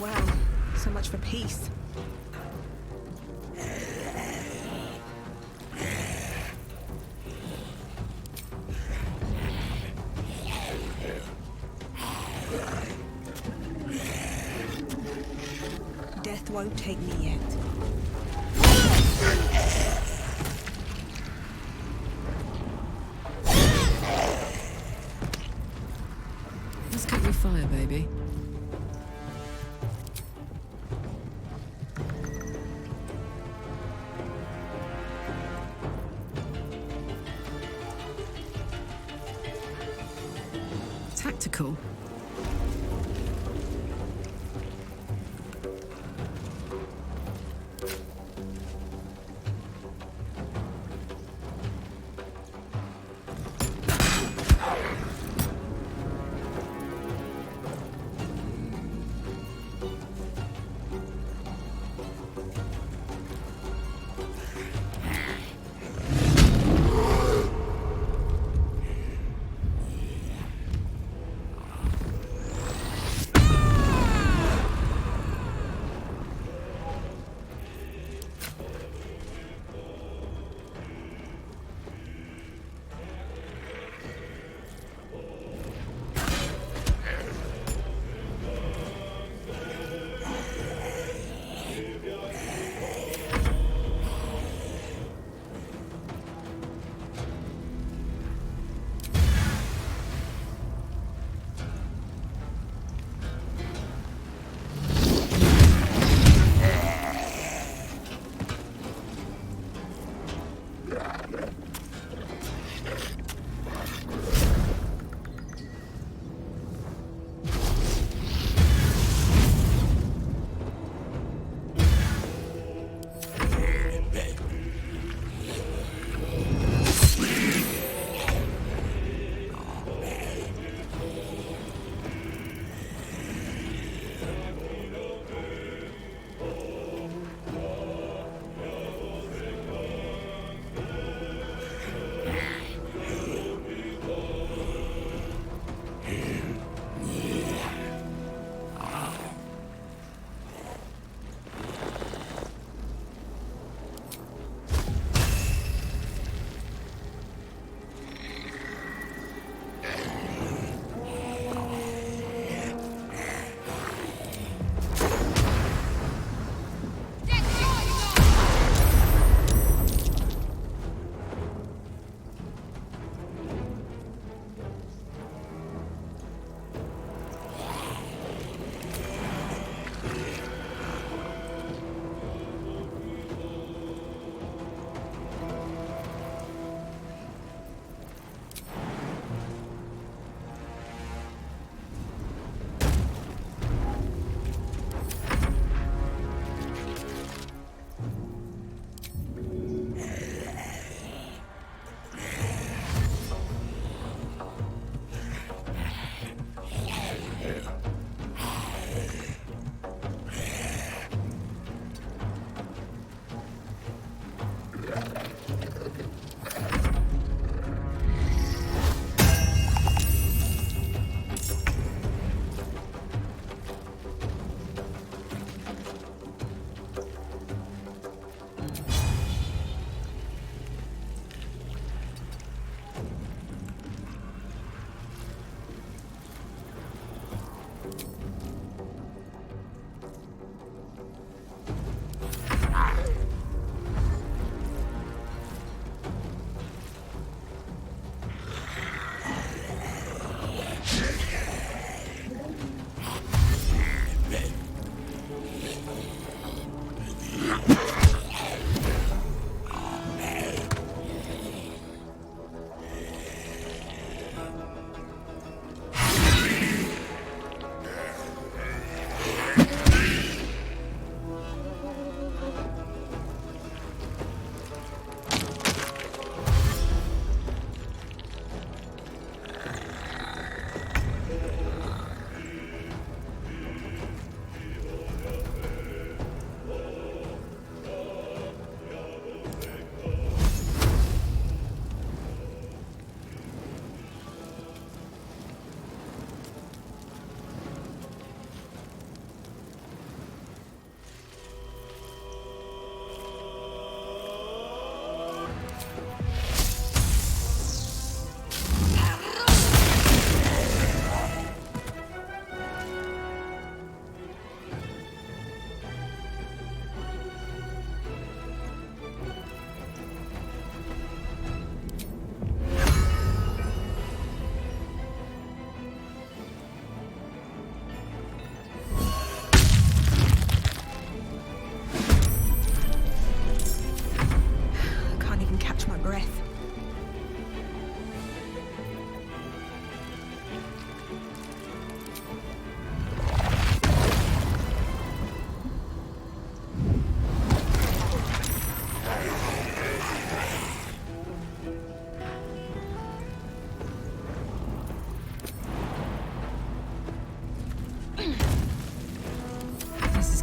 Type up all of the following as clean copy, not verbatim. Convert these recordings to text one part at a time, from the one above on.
Well, so much for peace. Death won't take me yet. Let's get your fire, baby. Tactical.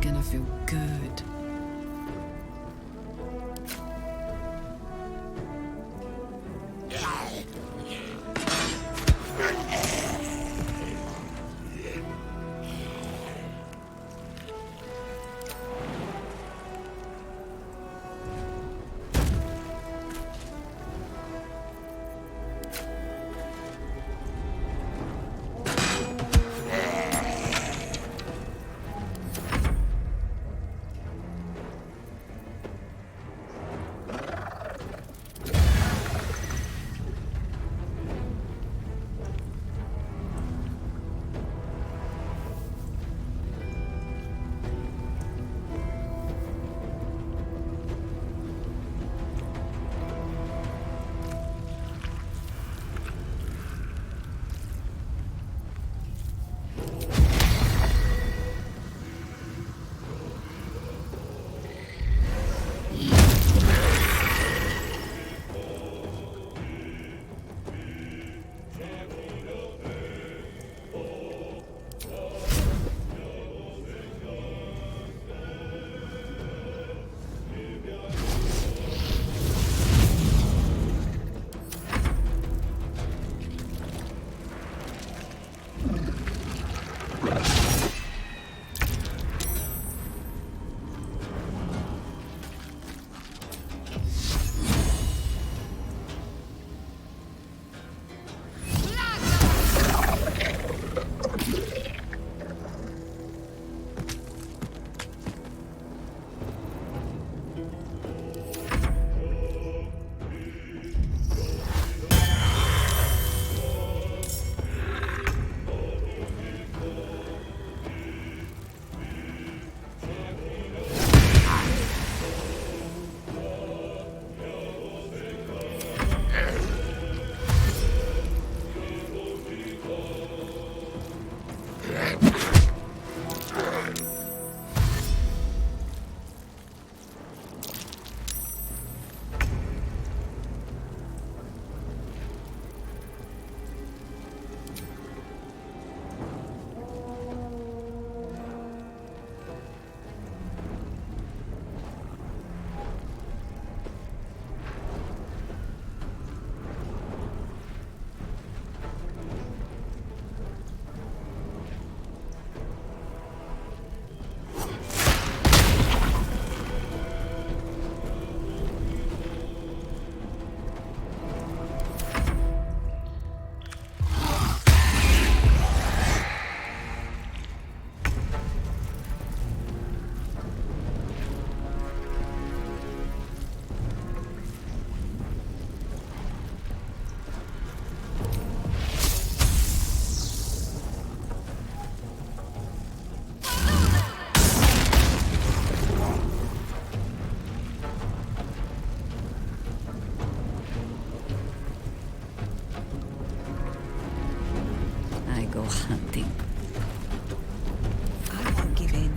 gonna feel good. Hunting. I won't give in.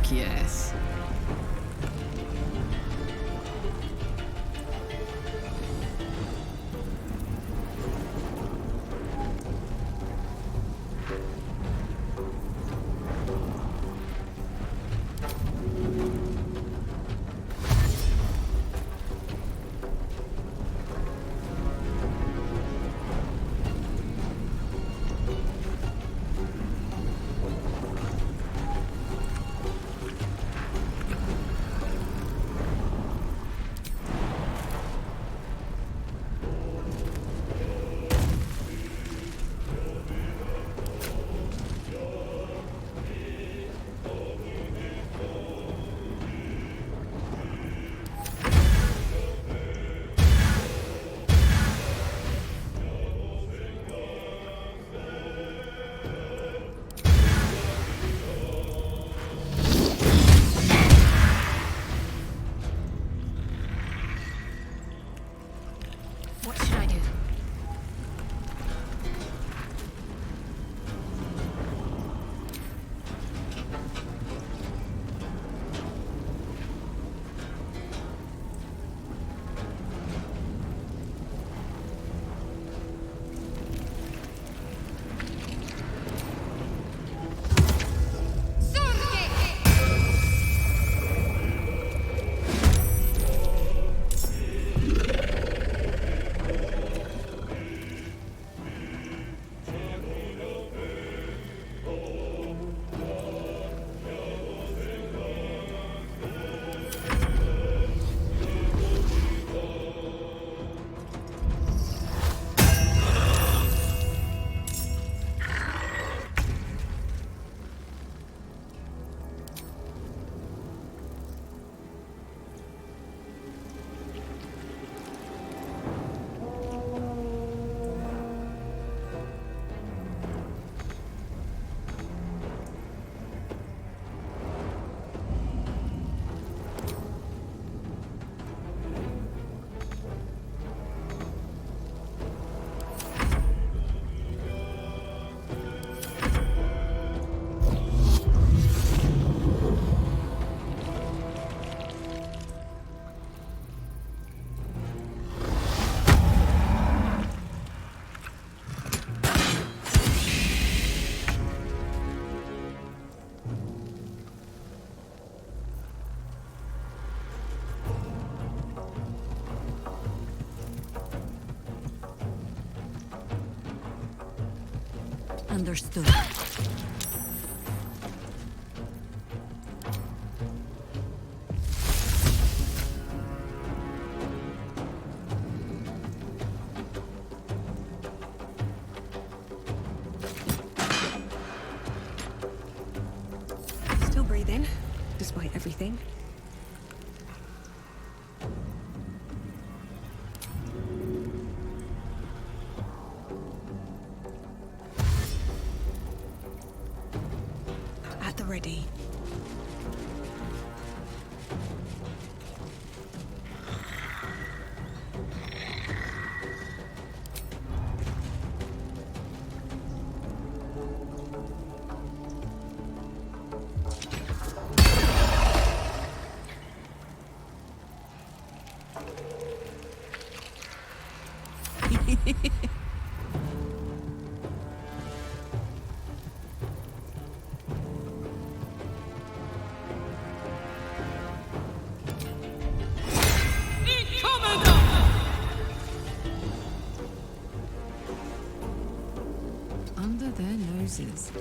Yes. Understood. Still breathing, despite everything. At the ready. Under their noses.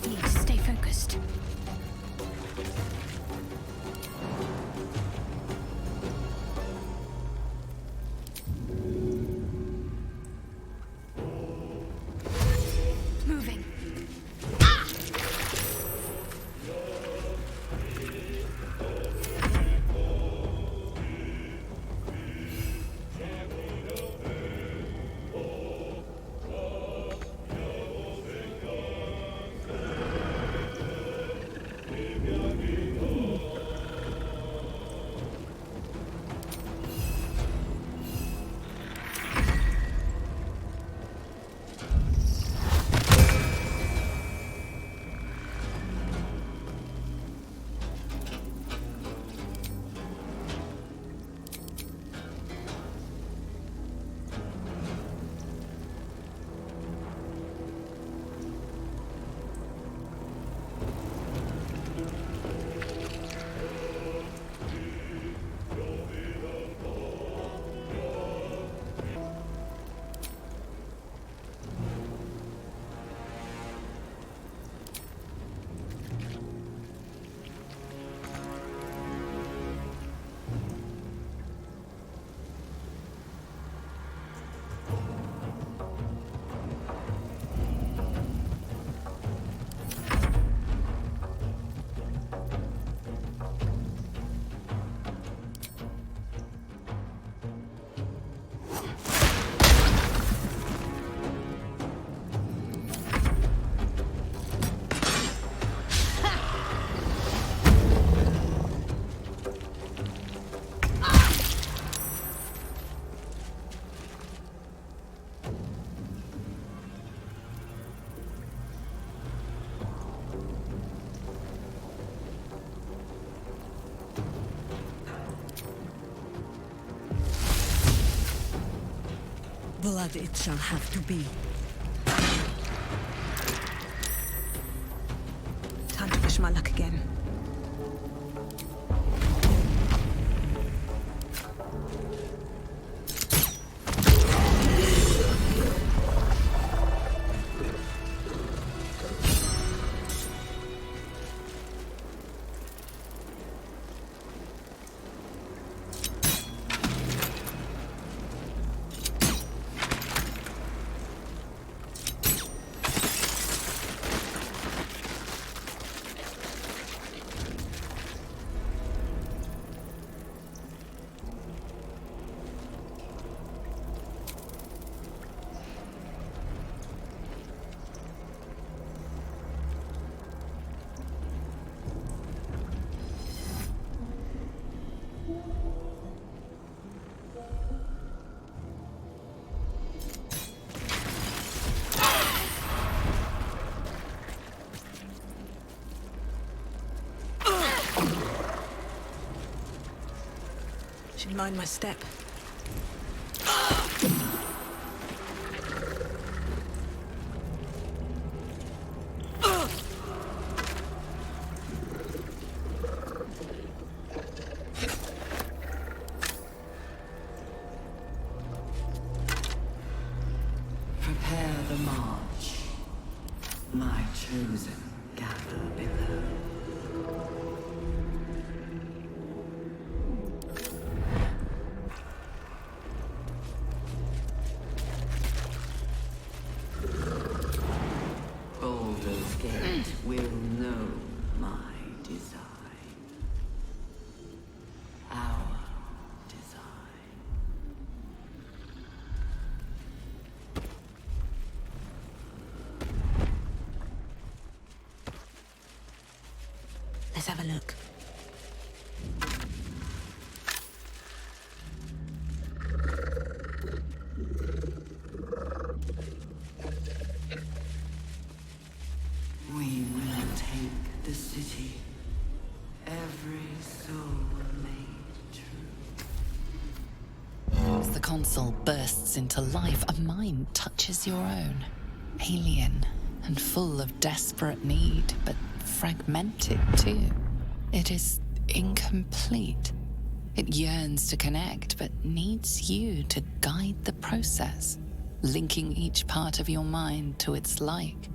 Need to stay focused. Moving. Blood it shall have to be. Time to push my luck again. Should mind my step. My chosen gather below. Baldur's Gate will know my design. Our design. Let's have a look. We will take the city. Every soul made true. As the console bursts into life, a mind touches your own. Alien and full of desperate need, but fragmented too. It is incomplete. It yearns to connect, but needs you to guide the process, linking each part of your mind to its like.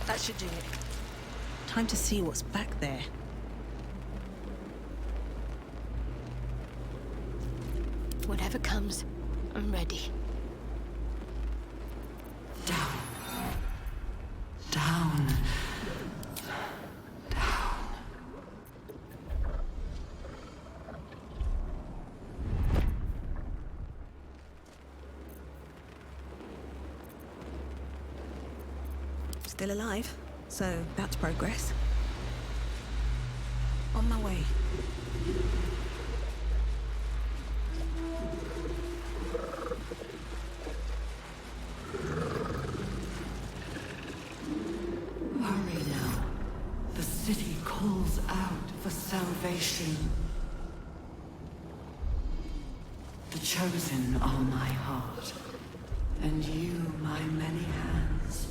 That should do it. Time to see what's back there. Whatever comes, I'm ready. Down. Down. Down. Still alive, so that's progress. On my way. Hurry now. The city calls out for salvation. The chosen are my heart, and you my many hands.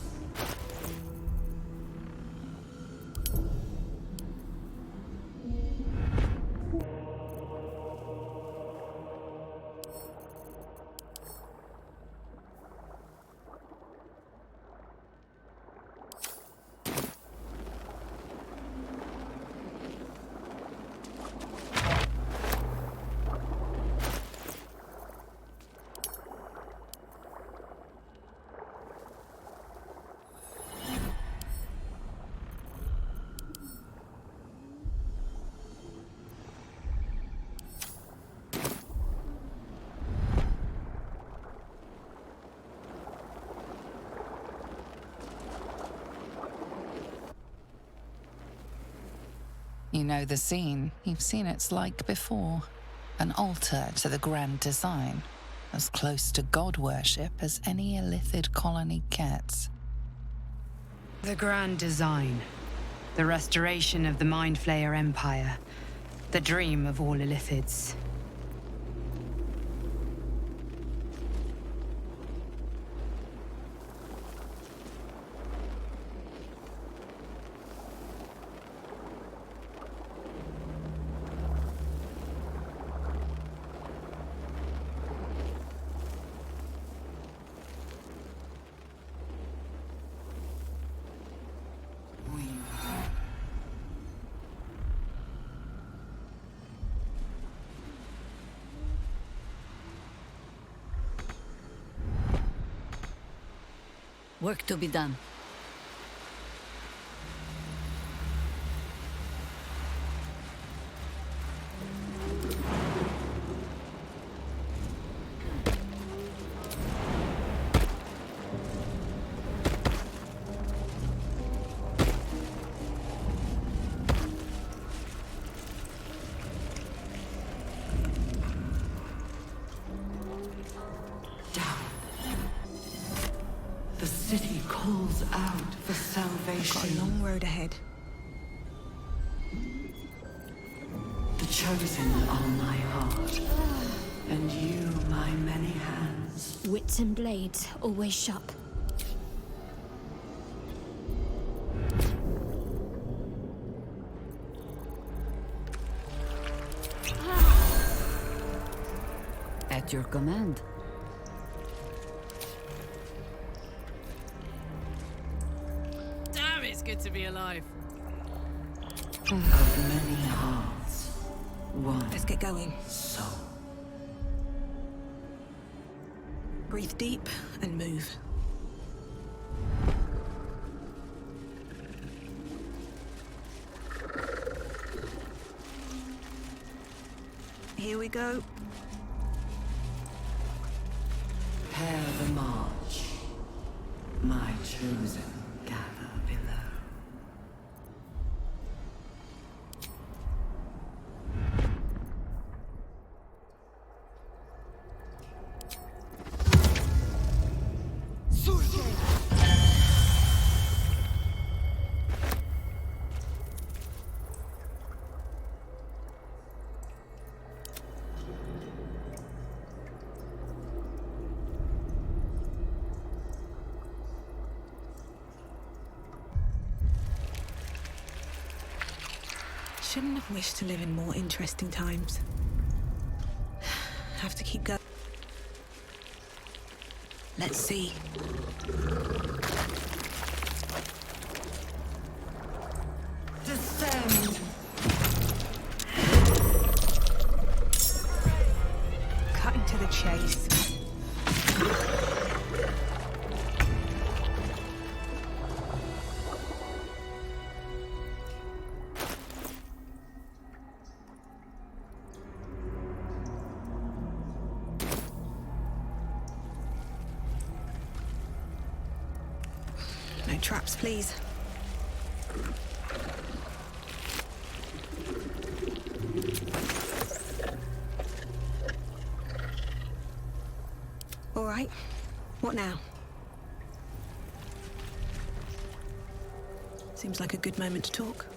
You know the scene. You've seen its like before. An altar to the grand design, as close to god worship as any Illithid colony gets. The grand design. The restoration of the Mind Flayer Empire. The dream of all Illithids. Work to be done. The city calls out for salvation. Got a long road ahead. The chosen are my heart, and you my many hands. Wits and blades, always sharp. At your command. Damn, it's good to be alive. Of many hearts, one Let's get going. soul. Breathe deep and move. Here we go. Prepare the march. My chosen gather below. Shouldn't have wished to live in more interesting times. Have to keep going. Let's see. Descend! Cutting to the chase. No traps, please. All right. What now? Seems like a good moment to talk.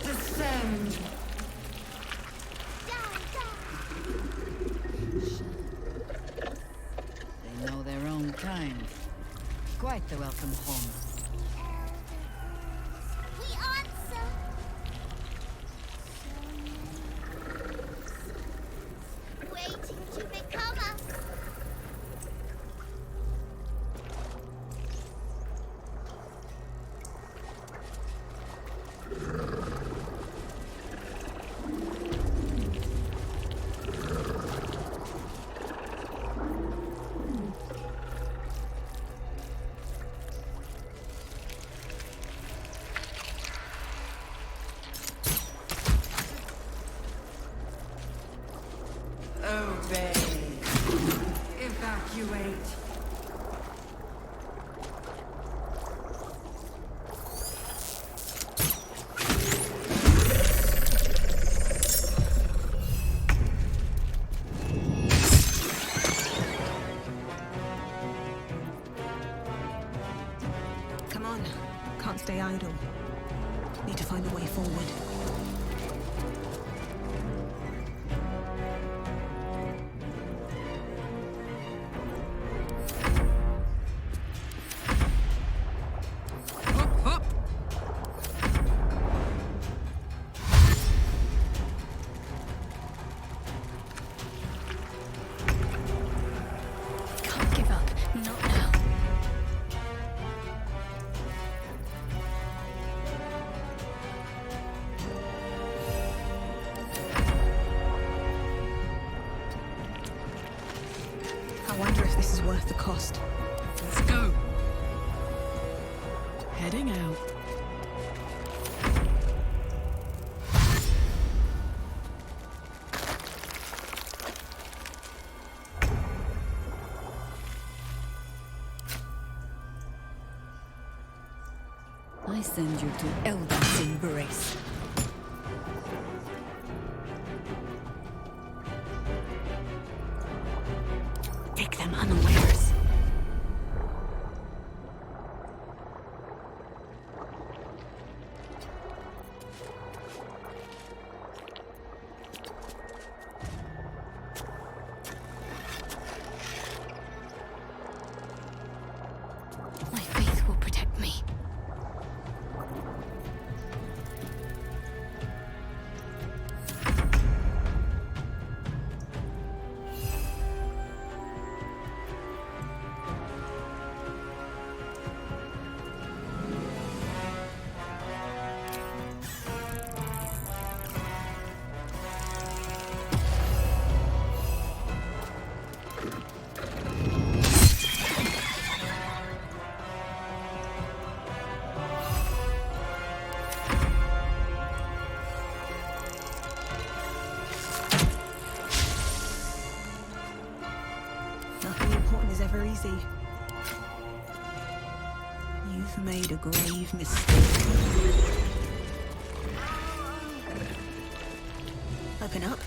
Descend! They know their own kind. Quite the welcome home. We answer. Waiting to become us. to find a way forward. Can't give up. Not now. I wonder if this is worth the cost. Let's go. Heading out. I send you to Elden's embrace. Take them unawares. My faith will protect me. Nothing important is ever easy. You've made a grave mistake. Open up.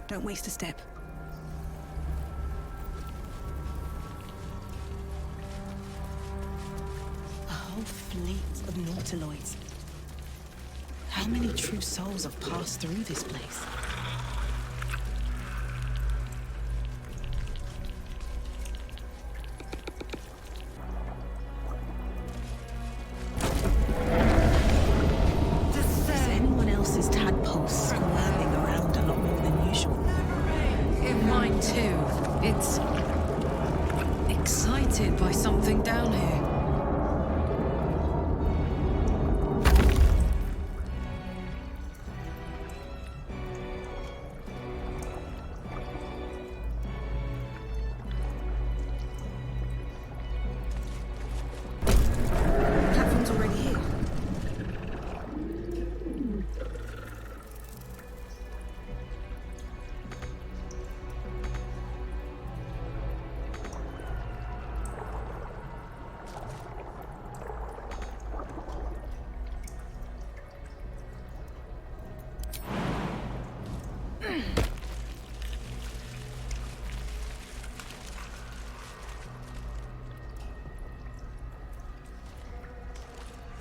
Don't waste a step. A whole fleet of nautiloids. How many true souls have passed through this place? Is anyone else's tadpole squirming around a lot more than usual? In mine too. It's excited by something down here. Platform's already here.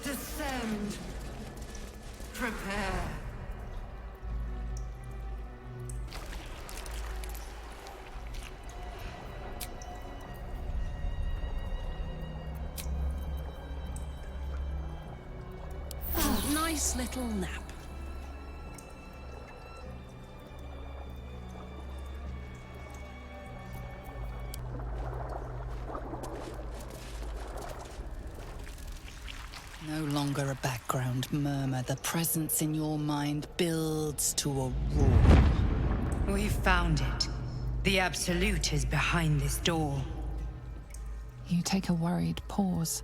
Descend. Prepare. Nice little nap. No longer a background murmur. The presence in your mind builds to a roar. We found it. The Absolute is behind this door. You take a worried pause.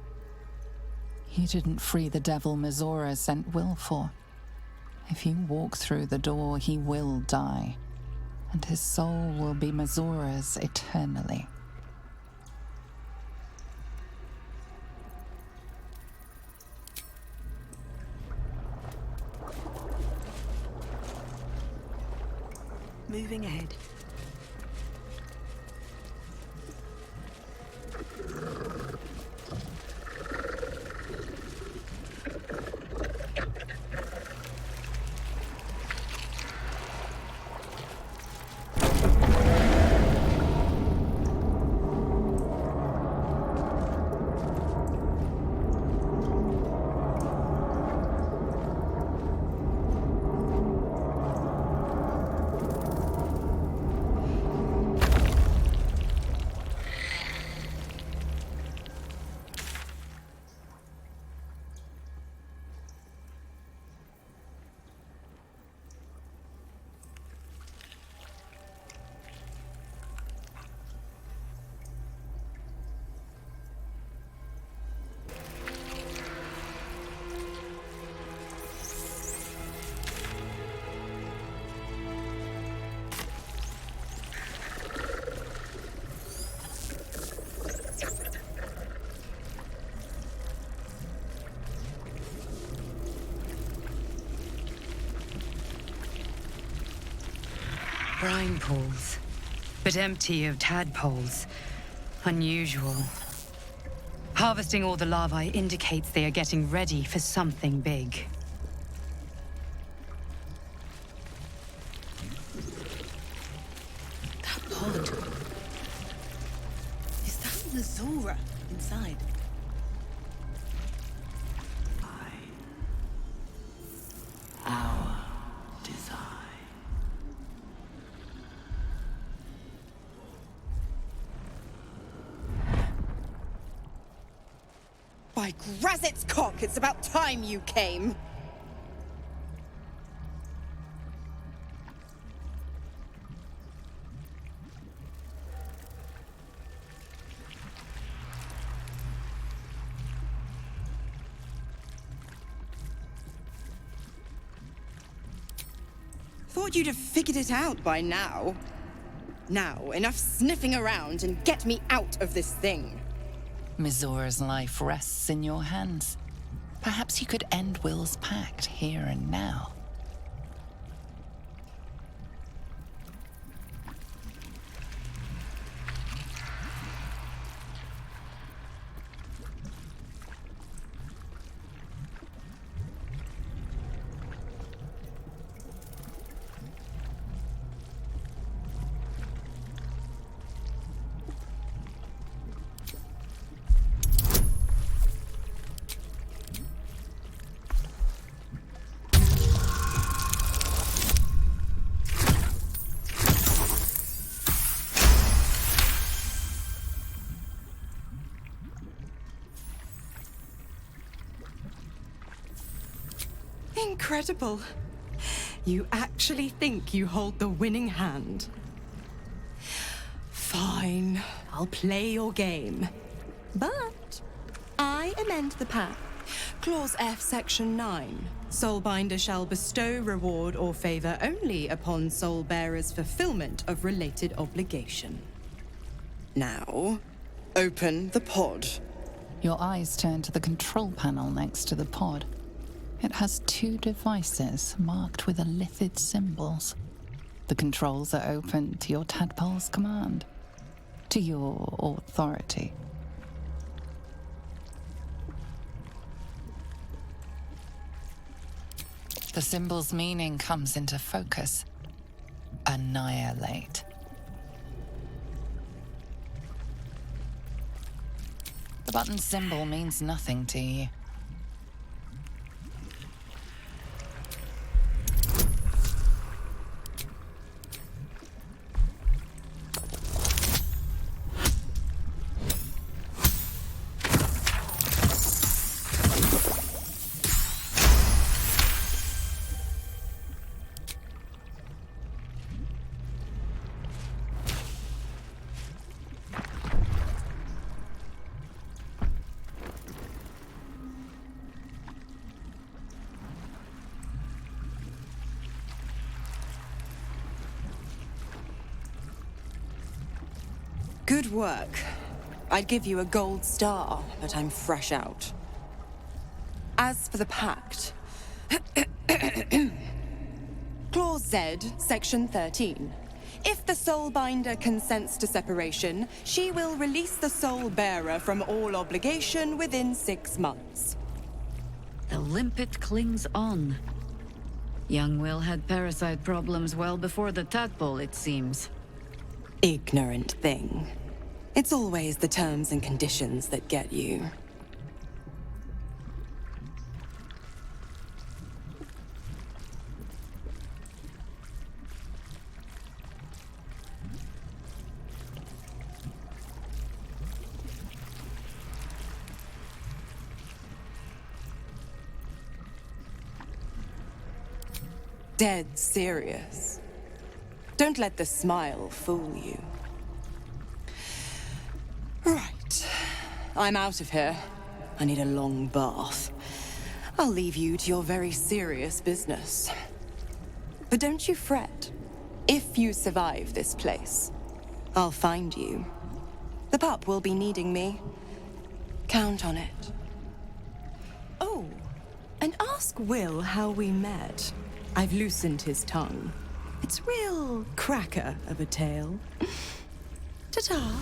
You didn't free the devil Mizora sent Will for. If you walk through the door, he will die, and his soul will be Mizora's eternally. moving ahead. Brine pools, but empty of tadpoles. Unusual. Harvesting all the larvae indicates they are getting ready for something big. That pod. Is that the Zora inside? Our design. By Grazit's cock, it's about time you came! Thought you'd have figured it out by now. Now, enough sniffing around and get me out of this thing. Mizora's life rests in your hands. Perhaps you could end Will's pact here and now. Incredible. You actually think you hold the winning hand. Fine, I'll play your game. But I amend the pact. Clause F, Section 9. Soulbinder shall bestow reward or favor only upon soul bearers' fulfillment of related obligation. Now, open the pod. Your eyes turn to the control panel next to the pod. It has two devices marked with illithid symbols. The controls are open to your tadpole's command, to your authority. The symbol's meaning comes into focus. Annihilate. The button symbol means nothing to you. Good work. I'd give you a gold star, but I'm fresh out. As for the pact... Clause Z, Section 13. If the Soulbinder consents to separation, she will release the Soul Bearer from all obligation within 6 months. The limpet clings on. Young Will had parasite problems well before the tadpole, it seems. Ignorant thing. It's always the terms and conditions that get you. Dead serious. Don't let the smile fool you. Right. I'm out of here. I need a long bath. I'll leave you to your very serious business. But don't you fret. If you survive this place, I'll find you. The pup will be needing me. Count on it. Oh, and ask Will how we met. I've loosened his tongue. It's real cracker of a tale. Ta-ta.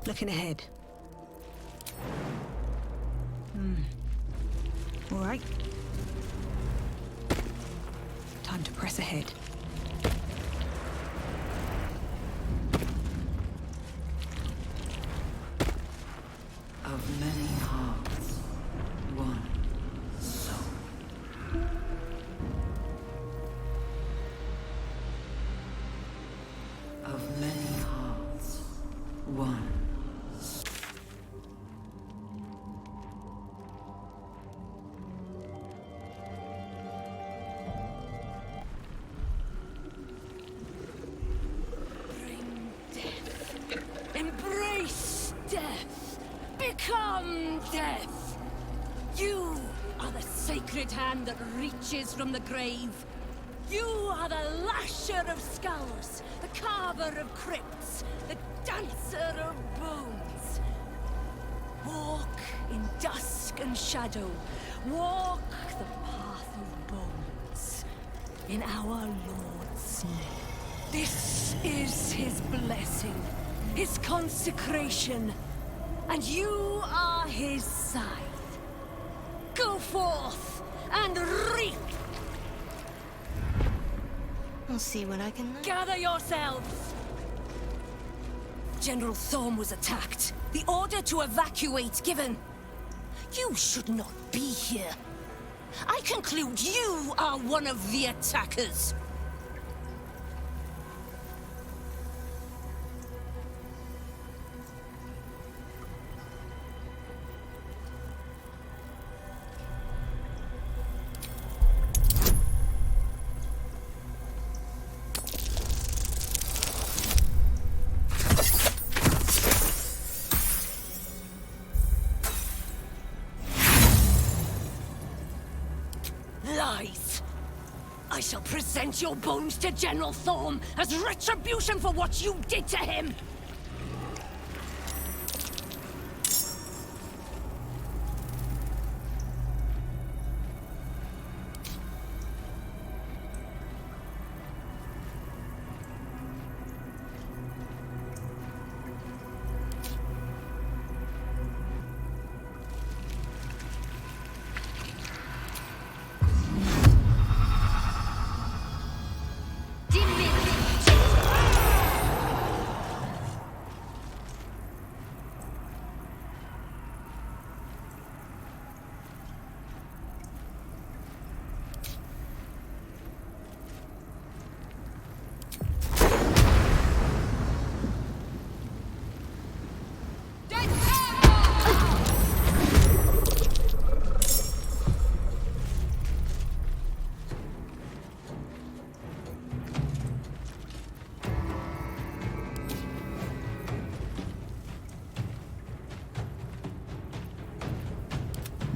Looking ahead. All right. Time to press ahead. Of many hearts, one soul. Of many hearts, one. Bring death. Embrace death. Become death. You are the sacred hand that reaches from the grave. You are the lasher of skulls, the carver of crypts, the dancer of bones. Walk in dusk and shadow. Walk the path of bones. In our Lord's name. This is his blessing, his consecration, and you are his scythe. Go forth and reap! I'll see what I can learn. Gather yourselves! General Thorm was attacked. The order to evacuate given. You should not be here. I conclude you are one of the attackers. Lies! I shall present your bones to General Thorm as retribution for what you did to him!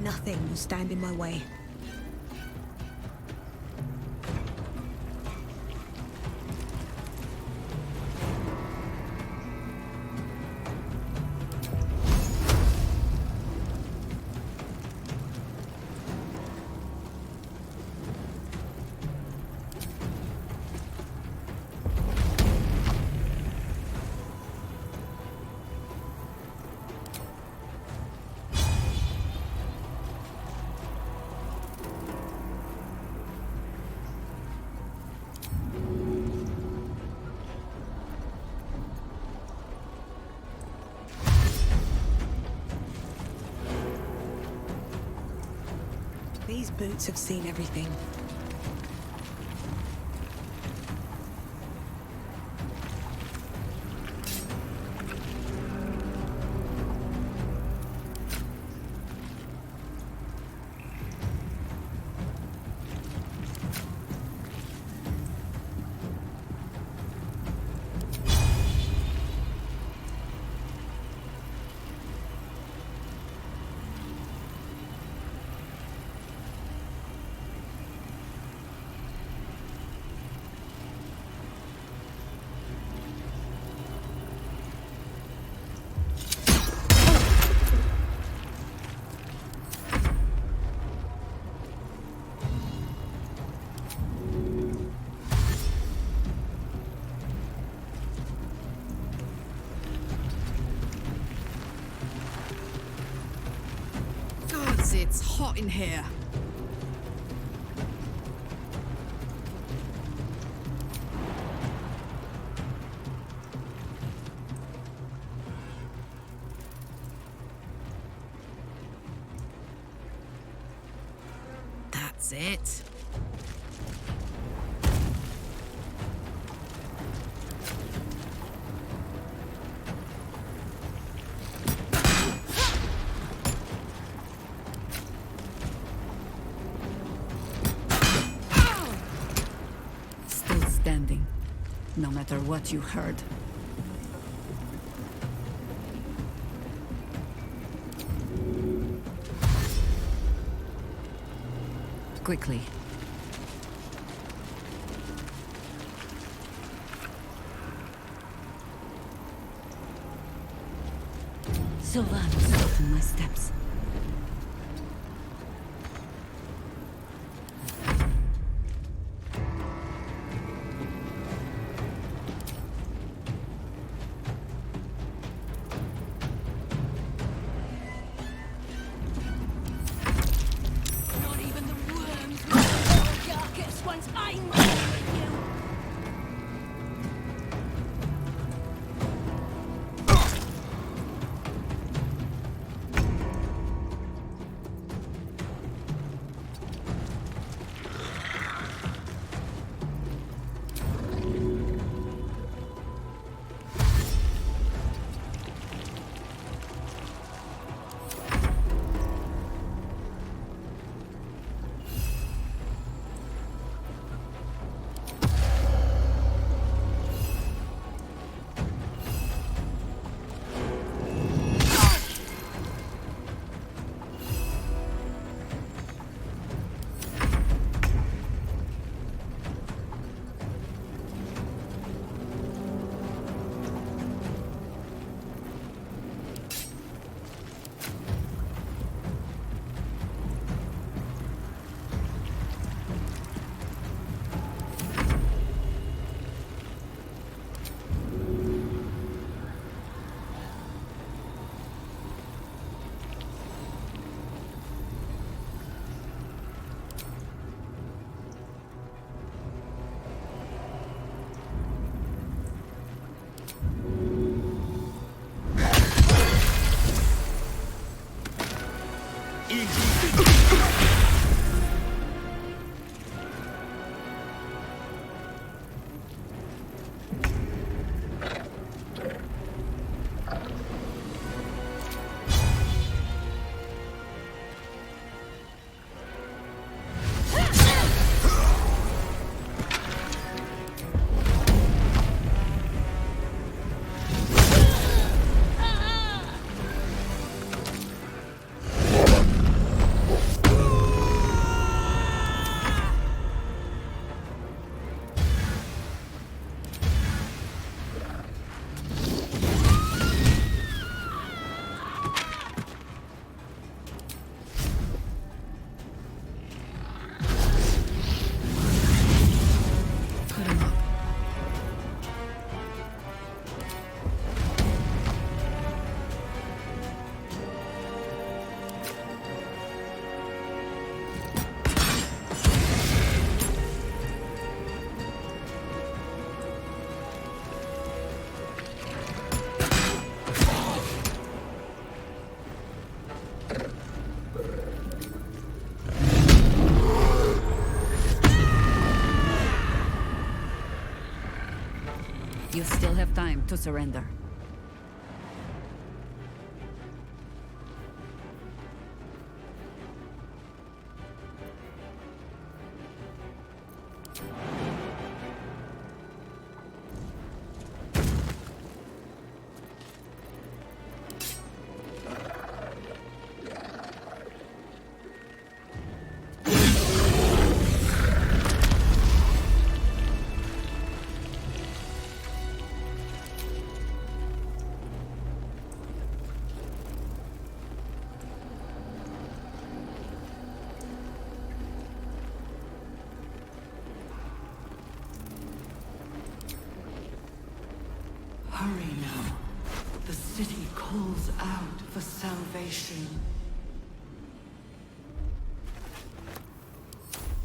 Nothing will stand in my way. These boots have seen everything. It's hot in here. That's it. Standing, no matter what you heard. Quickly. Sylvanas in my steps. You still have time to surrender. Hurry now. The city calls out for salvation.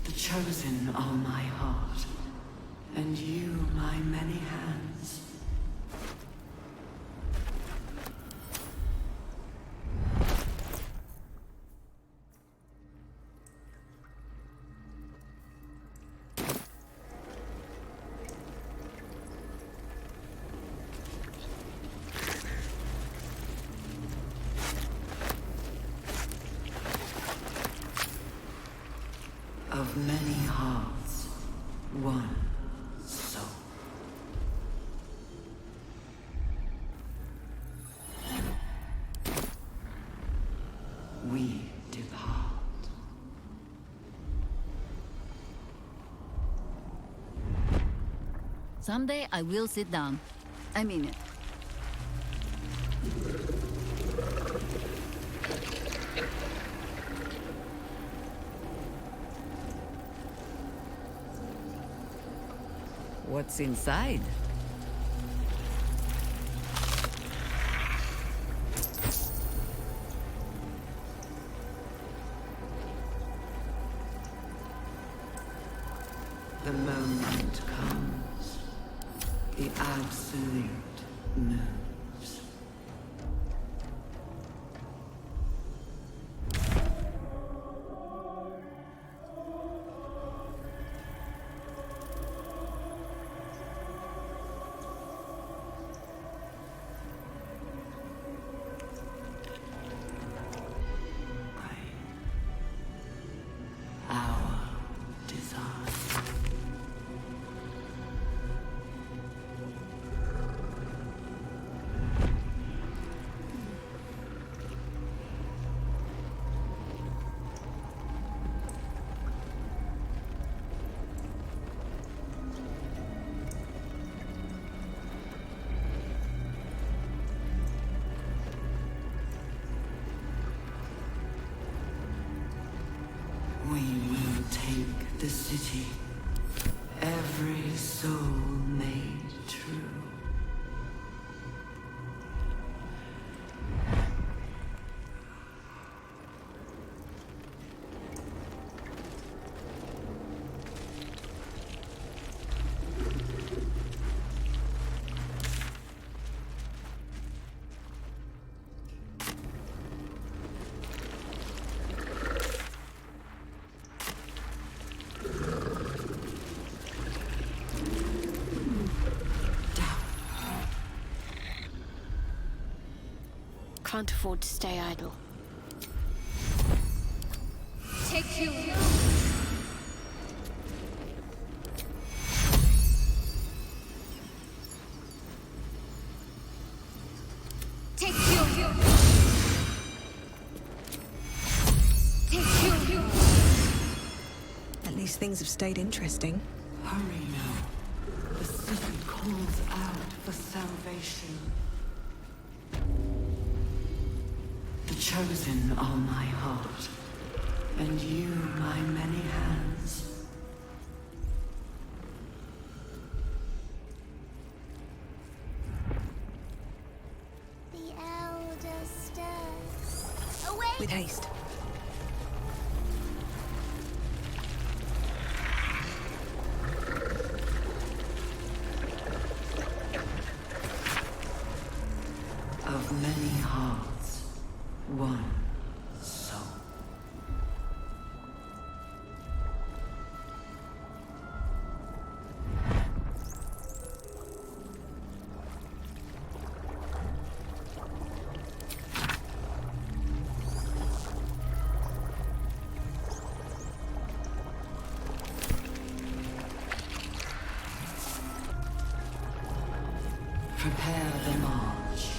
The chosen are my heart, and you my many hands. Of many hearts, one soul. We depart. Someday I will sit down. I mean it. What's inside? The moment comes. The absolute moves. Our design. We will take the city, every soul made true. can't afford to stay idle. Take you. Take you. Take you. At least things have stayed interesting. Hurry now. The city calls out for salvation. The chosen are my heart, and you my many hands. The elder stirs. Away! With haste. Of many hearts, one soul. Prepare the march.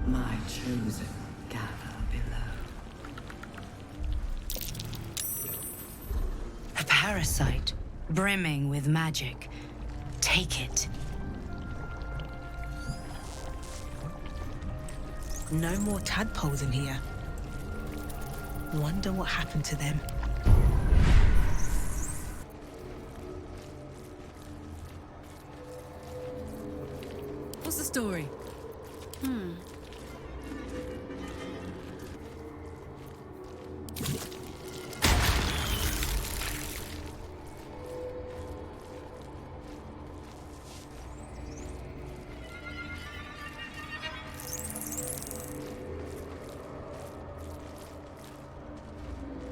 My chosen gather below. A parasite, brimming with magic. Take it. No more tadpoles in here. Wonder what happened to them. What's the story?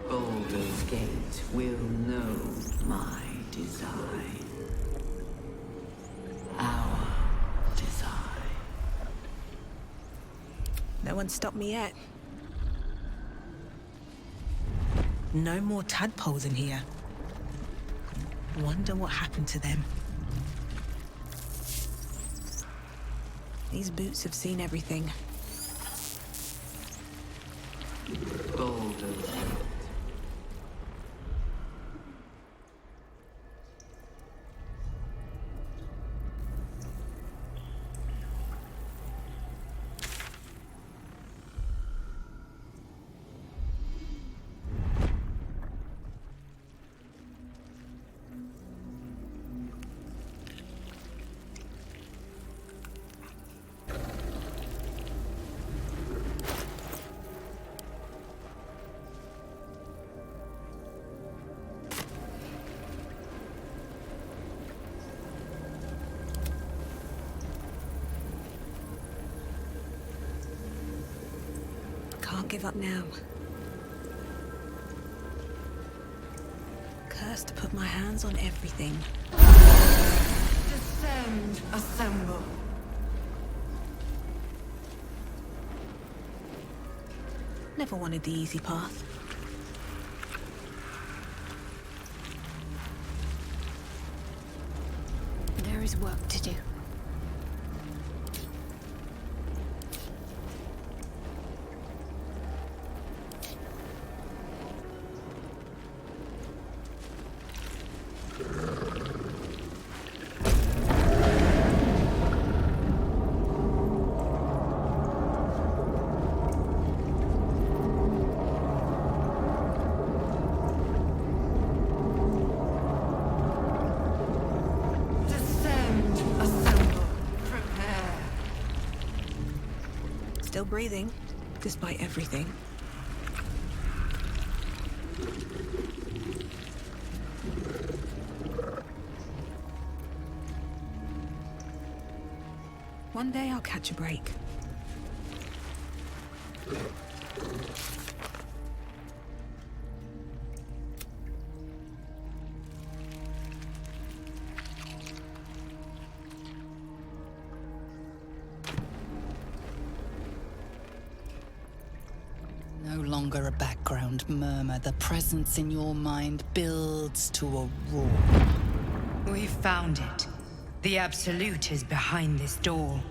Baldur's Gate will know my design. Our design. No one stopped me yet. No more tadpoles in here. Wonder what happened to them. These boots have seen everything. Baldur's Gate. Can't give up now. Cursed to put my hands on everything. Descend, assemble. Never wanted the easy path. There is work to do. Still breathing, despite everything. One day I'll catch a break. no longer a background murmur. The presence in your mind builds to a roar. We found it. The Absolute is behind this door.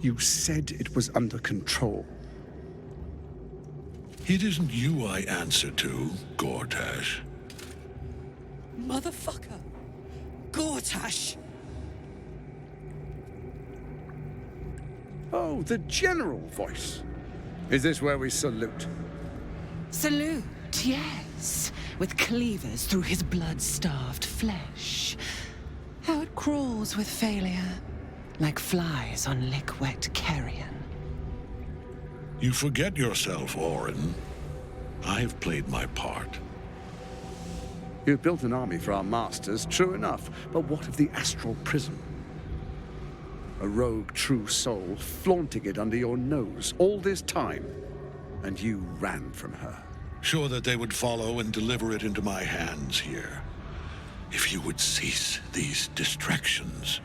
You said it was under control. It isn't you I answer to, Gortash. Motherfucker! Gortash! Oh, the general voice. Is this where we salute? Salute, yes, with cleavers through his blood-starved flesh. How it crawls with failure, like flies on lick-wet carrion. You forget yourself, Orin. I've played my part. You've built an army for our masters, true enough. But what of the astral prism? A rogue true soul flaunting it under your nose all this time, and you ran from her. Sure that they would follow and deliver it into my hands here. If you would cease these distractions.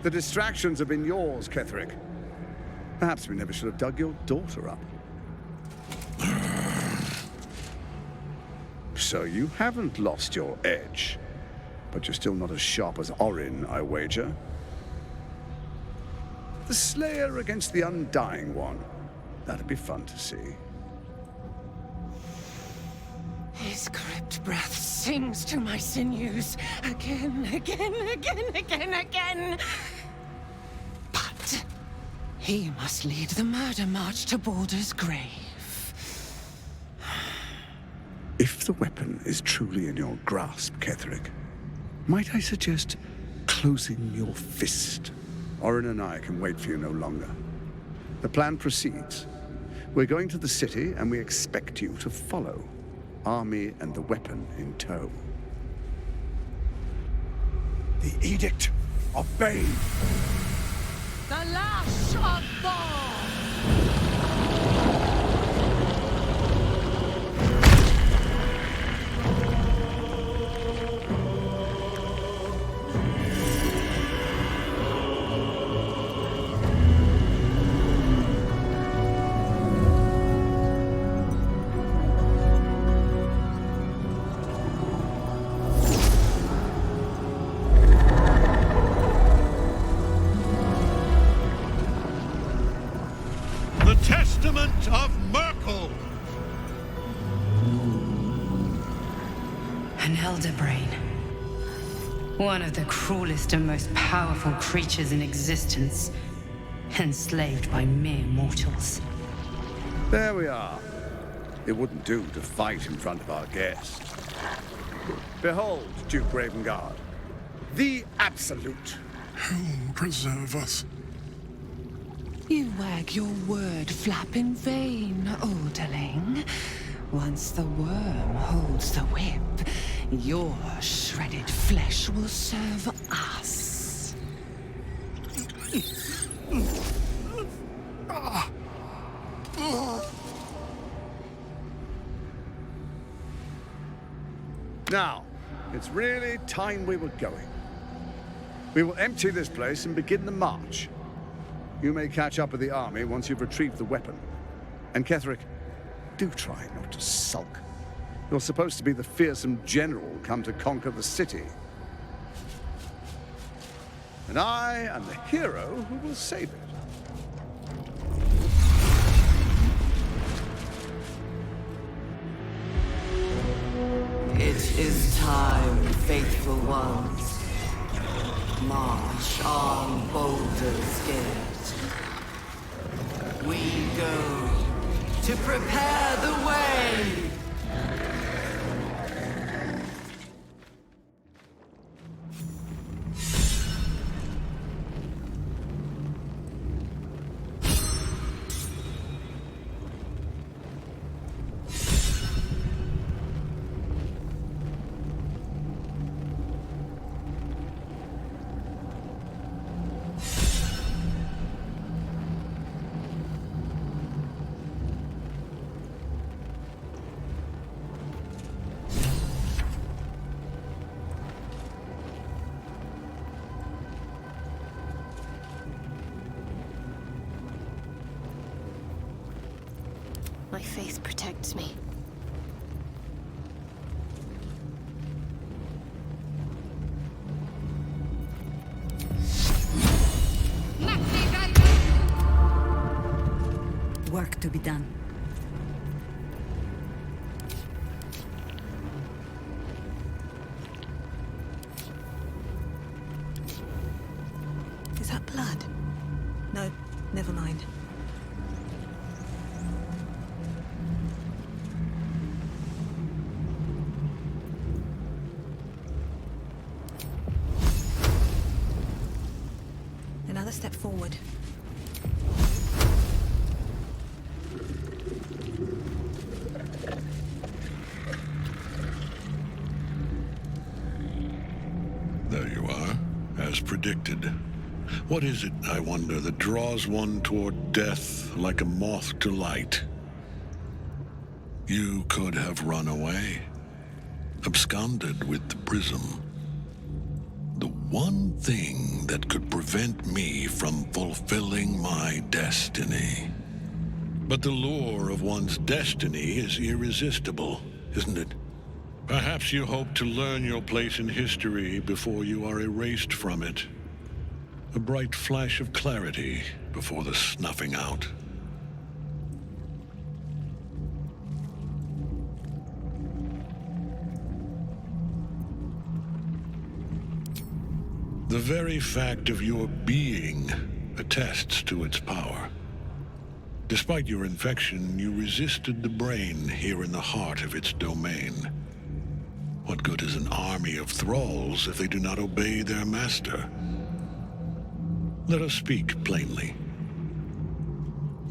The distractions have been yours, Ketherick. Perhaps we never should have dug your daughter up. So you haven't lost your edge. But you're still not as sharp as Orin, I wager. The Slayer against the Undying One. That'd be fun to see. His crypt breath sings to my sinews again, again. But he must lead the murder march to Baldur's grave. If the weapon is truly in your grasp, Ketherick, might I suggest closing your fist? Orin and I can wait for you no longer. The plan proceeds. We're going to the city, and we expect you to follow. Army and the weapon in tow. The Edict of Bane. The lash of Thor! Testament of Merkel! An elder brain. One of the cruelest and most powerful creatures in existence. Enslaved by mere mortals. There we are. It wouldn't do to fight in front of our guest. Behold, Duke Ravengard. The Absolute. Who preserve us? You wag your word flap in vain, Alderling. Once the worm holds the whip, your shredded flesh will serve us. Now, it's really time we were going. We will empty this place and begin the march. You may catch up with the army once you've retrieved the weapon. And Ketherick, do try not to sulk. You're supposed to be the fearsome general come to conquer the city. And I am the hero who will save it. It is time, faithful ones. March on Baldur's Gate. We go to prepare the way. My faith protects me. Work to be done. Is that blood? No, never mind. Another step forward. There you are, as predicted. What is it, I wonder, that draws one toward death like a moth to light? You could have run away, absconded with the prism. The one thing that could prevent me from fulfilling my destiny. But the lure of one's destiny is irresistible, isn't it? Perhaps you hope to learn your place in history before you are erased from it. A bright flash of clarity before the snuffing out. The very fact of your being attests to its power. Despite your infection, you resisted the brain here in the heart of its domain. What good is an army of thralls if they do not obey their master? Let us speak plainly.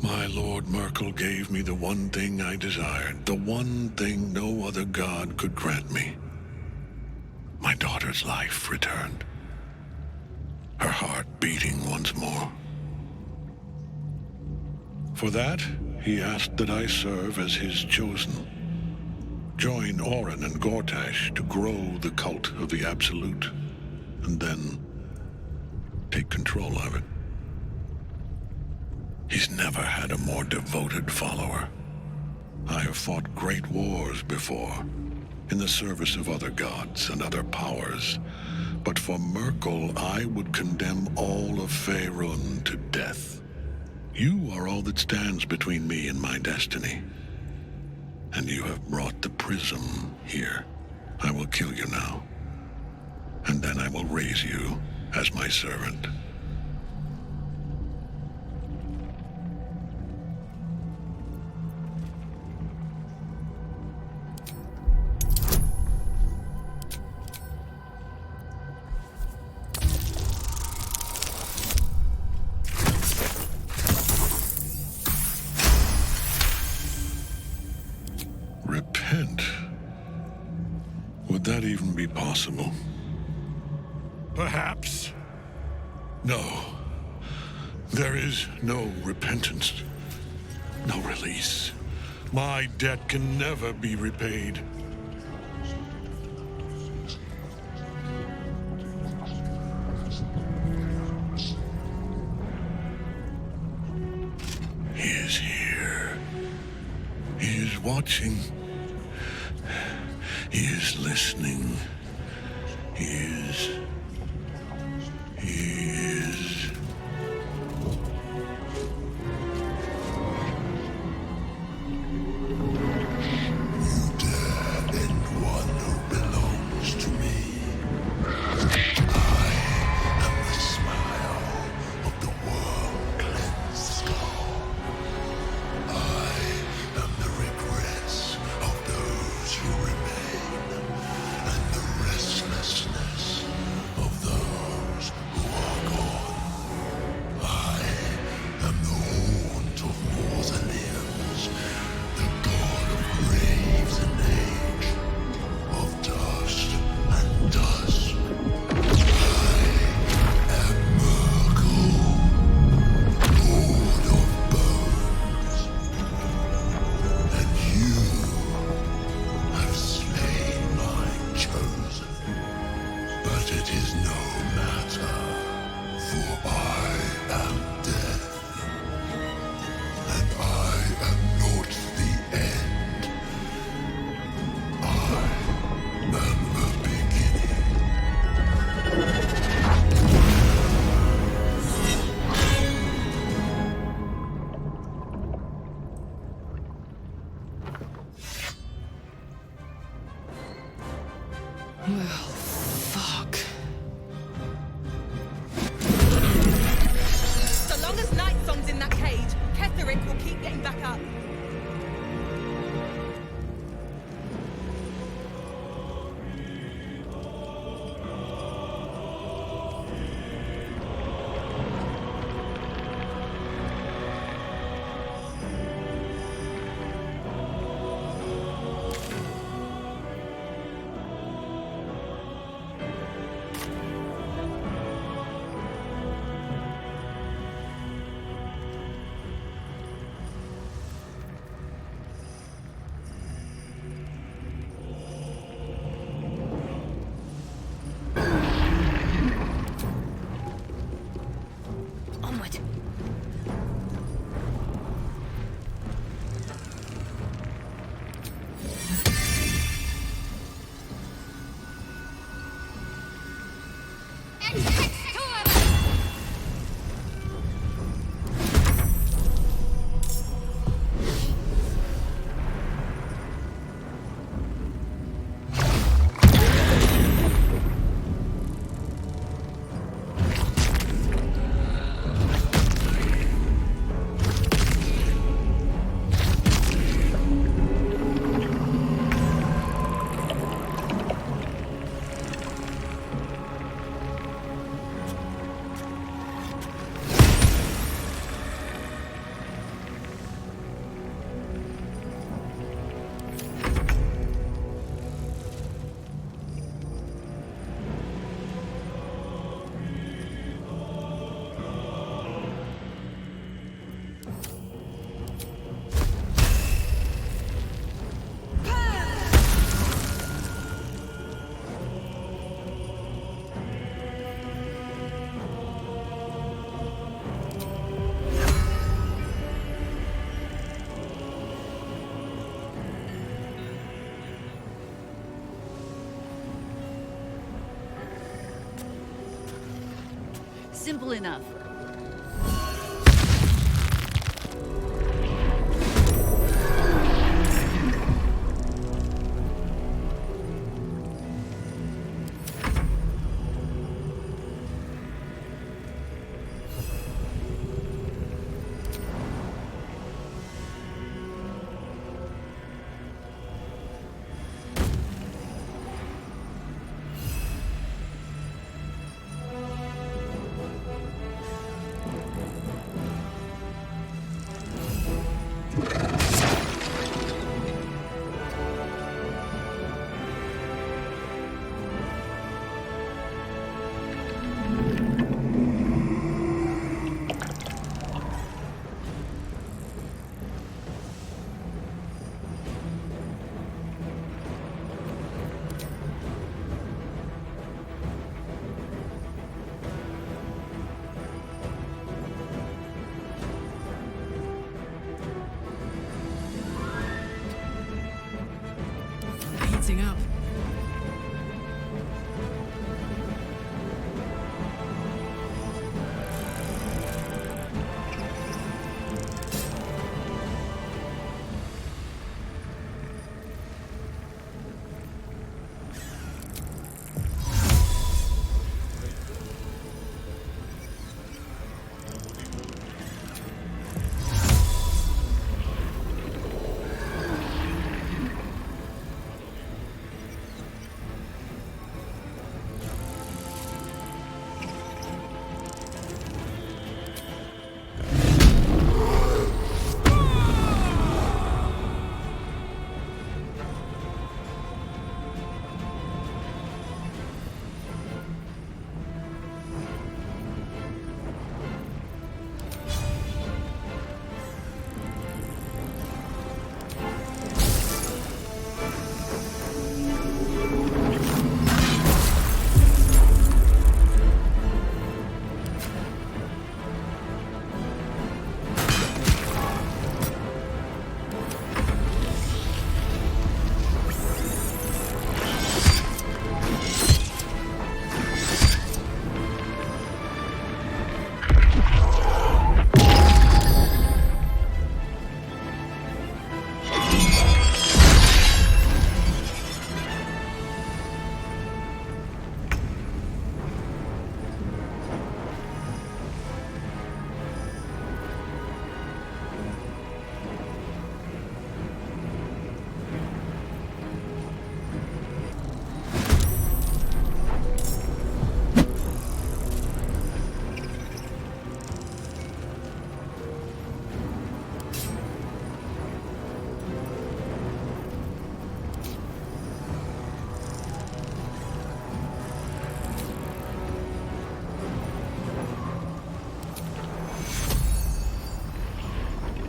My Lord Merkel gave me the one thing I desired, the one thing no other god could grant me. My daughter's life returned. Her heart beating once more. For that, he asked that I serve as his chosen. Join Orin and Gortash to grow the cult of the Absolute, and then take control of it. He's never had a more devoted follower. I have fought great wars before, in the service of other gods and other powers, but for Merkel I would condemn all of Faerun to death. You are all that stands between me and my destiny. And you have brought the prism here. I will kill you now. And then I will raise you as my servant. Repent? Would that even be possible? Perhaps. No. There is no repentance. No release. My debt can never be repaid. He is here. He is watching. He is listening. He is... You dare end one who belongs to me. I am the smile of the world-cleansed skull. I am the regrets of those who remain, and the restlessness of those who are gone. getting back up. Onward. Simple enough. Heating up.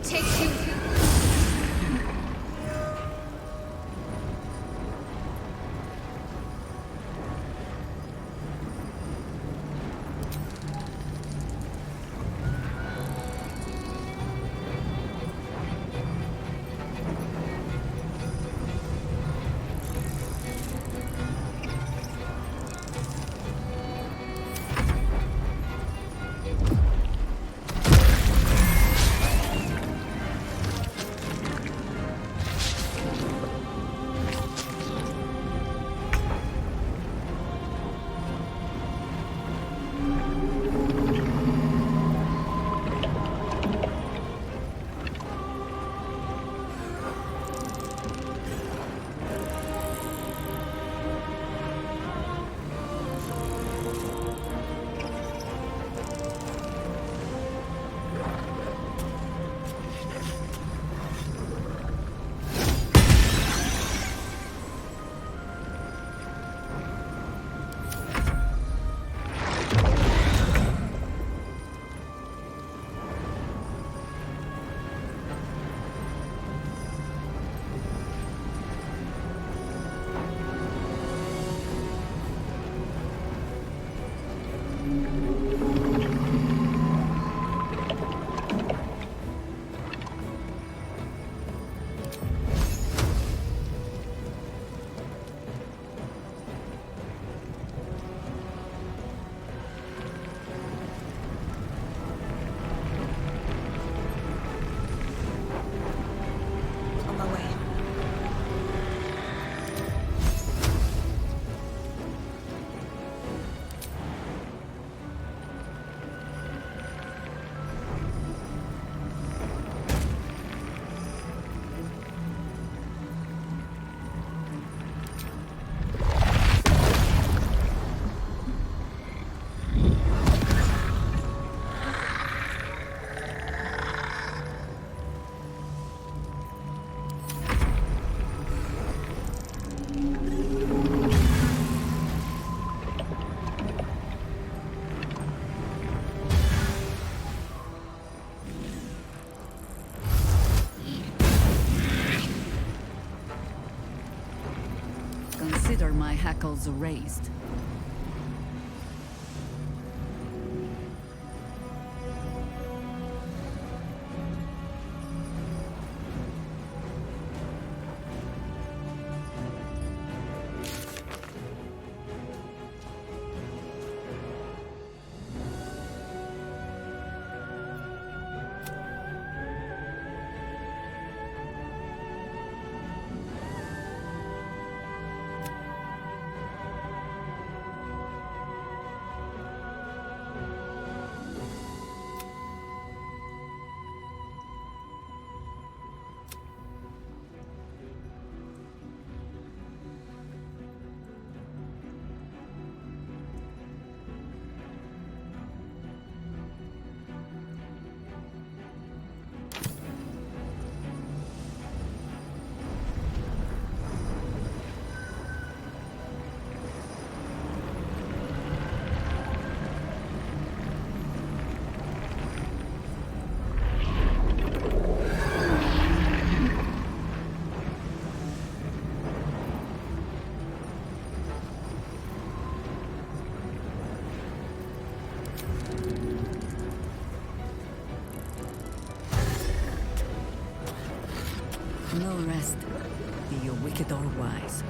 take you. Consider my hackles raised. No rest, be you wicked or wise.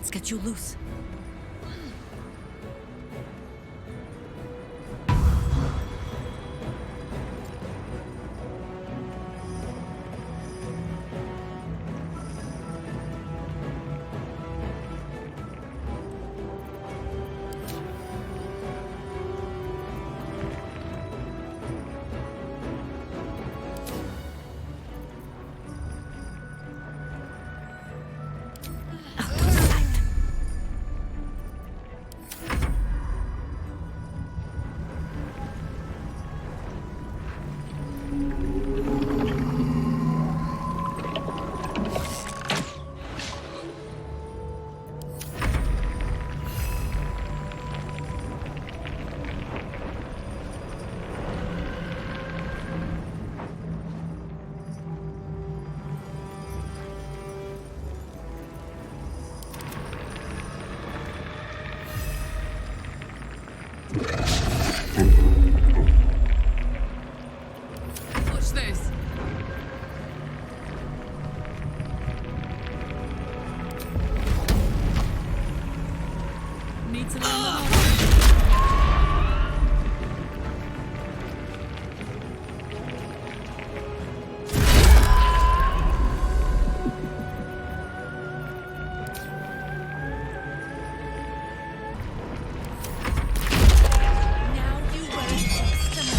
Let's get you loose. Watch this. Need some ammo. Now you were next to me.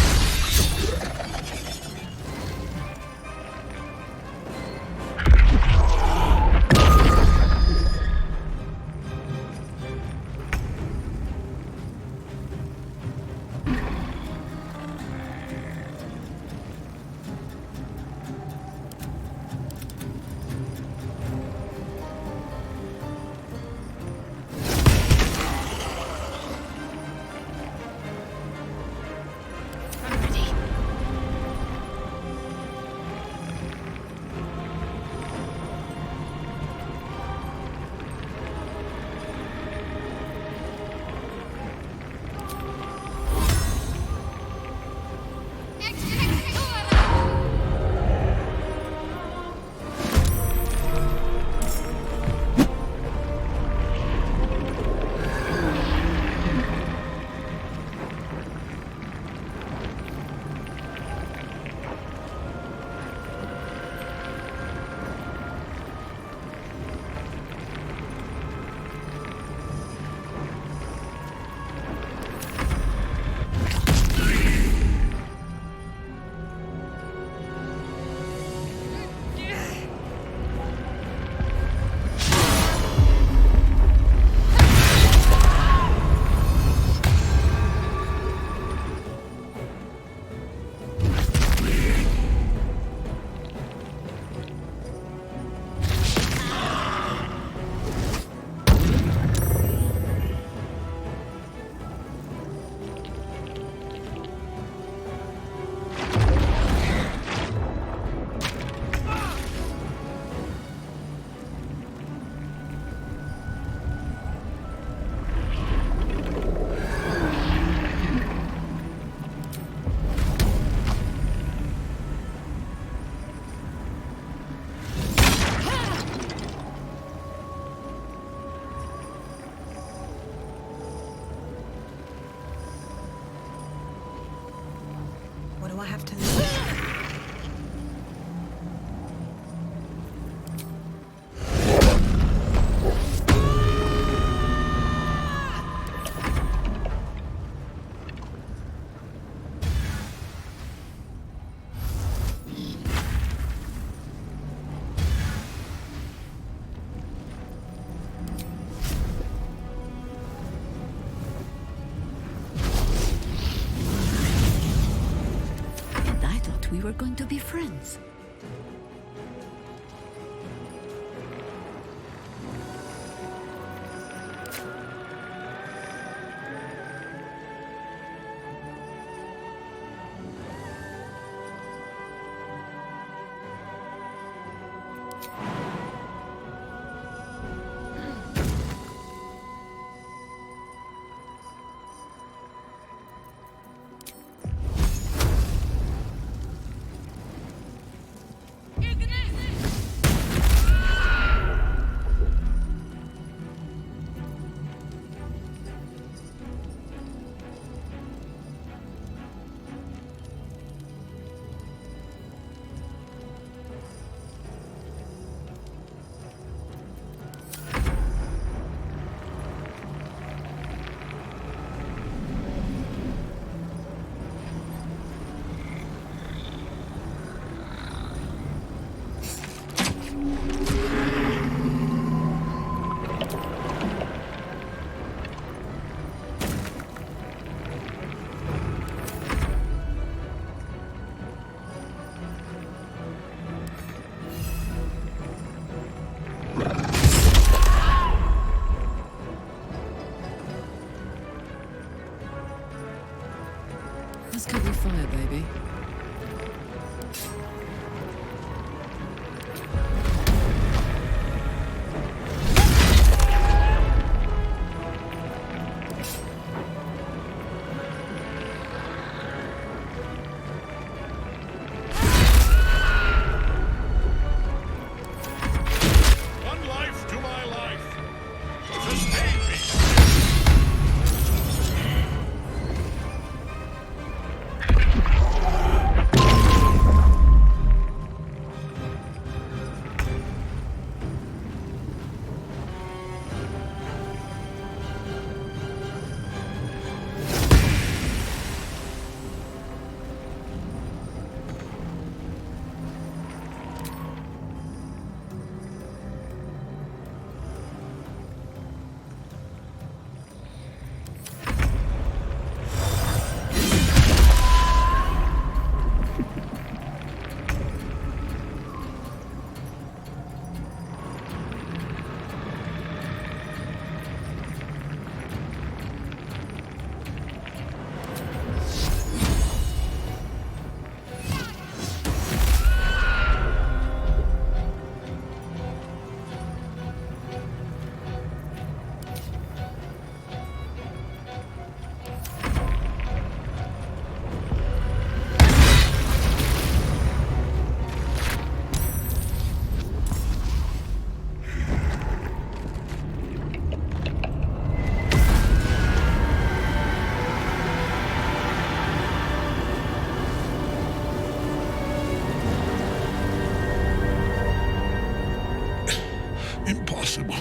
I'm ready. What do I have to lose? And I thought we were going to be friends. Impossible.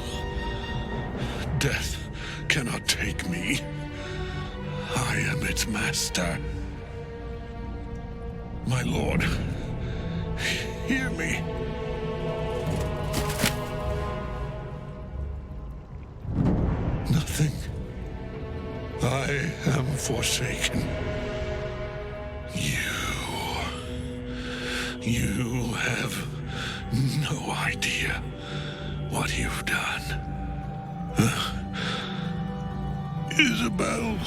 Death cannot take me. I am its master. My lord, hear me. Nothing. I am forsaken. You have no idea what you've done. Isabel.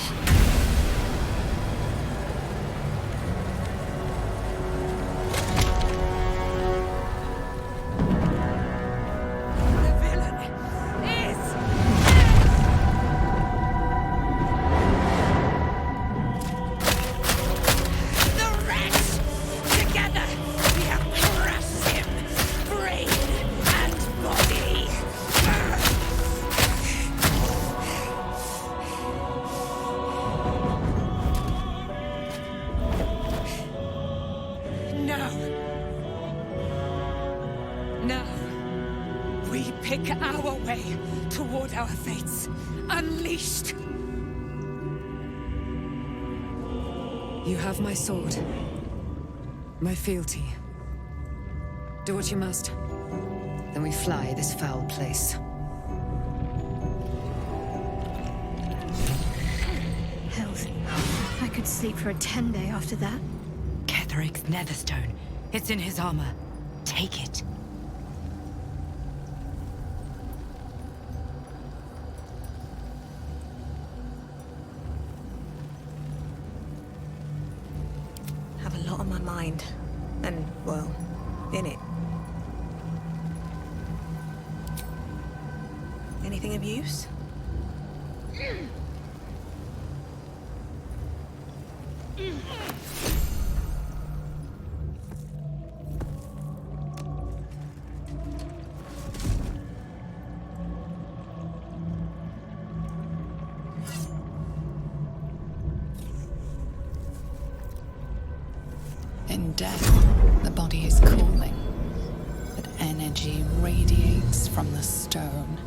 You have my sword. My fealty. Do what you must. Then we fly this foul place. Hells. I could sleep for a 10-day after that. Ketheric's netherstone. It's in his armor. Take it. On my mind, and, well, in it. Anything of use? In death, the body is cooling, but energy radiates from the stone.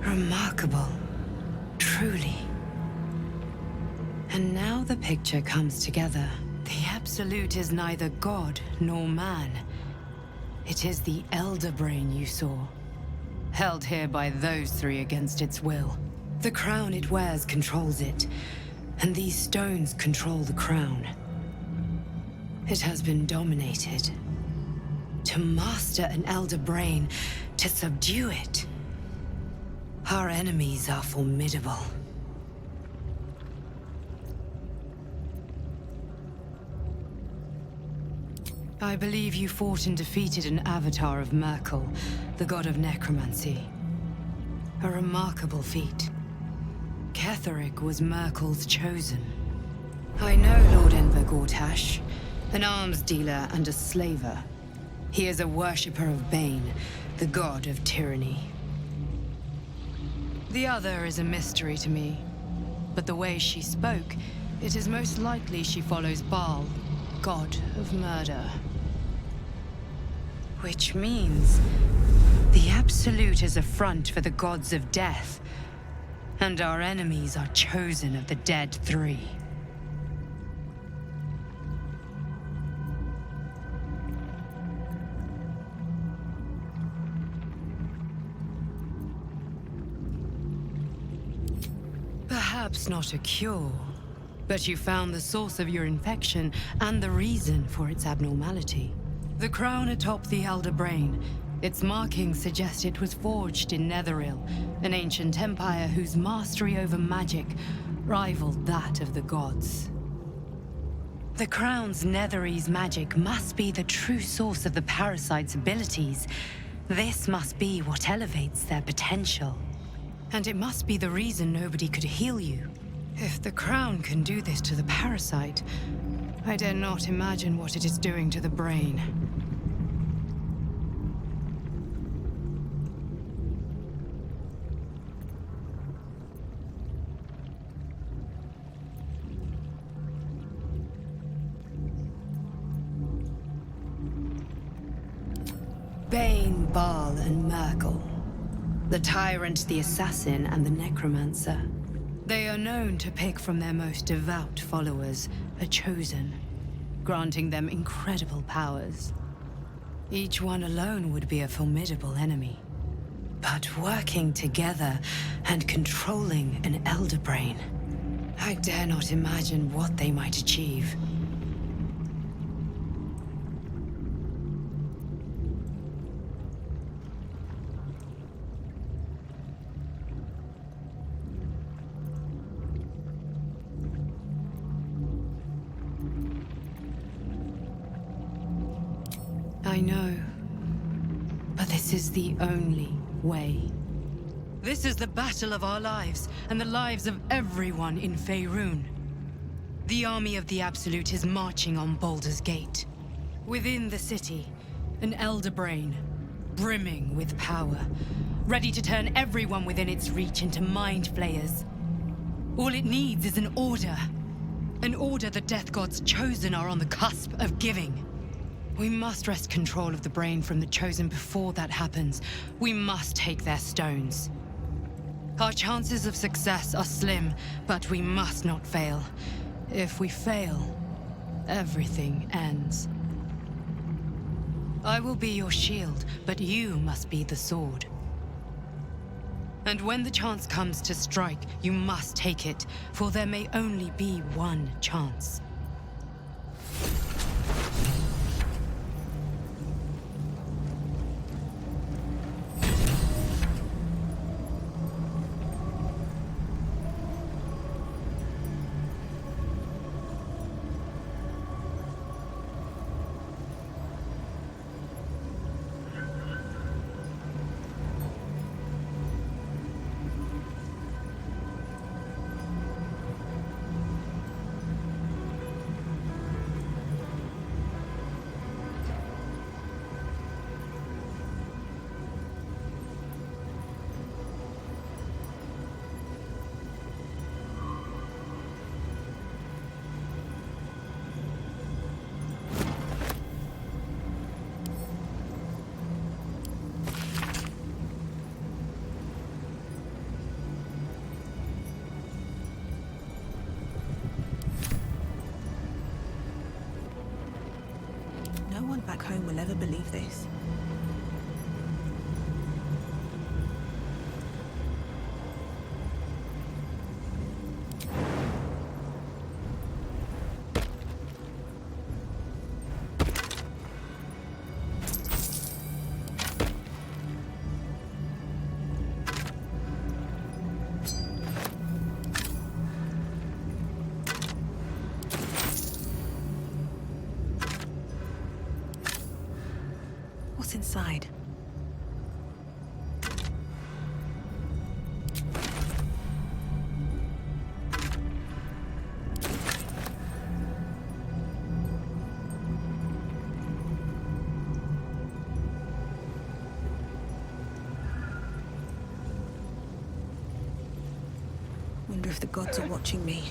Remarkable. Truly. And now the picture comes together. The Absolute is neither god nor man. It is the Elder Brain you saw, held here by those three against its will. The crown it wears controls it, and these stones control the crown. It has been dominated. To master an Elder Brain, to subdue it. Our enemies are formidable. I believe you fought and defeated an avatar of Merkel, the god of necromancy. A remarkable feat. Ketheric was Merkel's chosen. I know Lord Enver Gortash, an arms dealer and a slaver. He is a worshipper of Bane, the god of tyranny. The other is a mystery to me, but the way she spoke, it is most likely she follows Baal, god of murder. Which means the Absolute is a front for the gods of death, and our enemies are chosen of the dead three. Perhaps not a cure, but you found the source of your infection and the reason for its abnormality. The crown atop the Elder Brain. Its markings suggest it was forged in Netheril, an ancient empire whose mastery over magic rivaled that of the gods. The crown's Netherese magic must be the true source of the parasite's abilities. This must be what elevates their potential. And it must be the reason nobody could heal you. If the crown can do this to the parasite, I dare not imagine what it is doing to the brain. Bane, Baal, and Merkel. The tyrant, the assassin, and the necromancer. They are known to pick from their most devout followers a chosen, granting them incredible powers. Each one alone would be a formidable enemy. But working together and controlling an Elder Brain, I dare not imagine what they might achieve. I know, but this is the only way. This is the battle of our lives, and the lives of everyone in Faerun. The army of the Absolute is marching on Baldur's Gate. Within the city, an Elder Brain, brimming with power, ready to turn everyone within its reach into mind flayers. All it needs is an order. An order the Death God's chosen are on the cusp of giving. We must wrest control of the brain from the Chosen before that happens. We must take their stones. Our chances of success are slim, but we must not fail. If we fail, everything ends. I will be your shield, but you must be the sword. And when the chance comes to strike, you must take it, for there may only be one chance. No one back home will ever believe this. What's inside? wonder if the gods are watching me.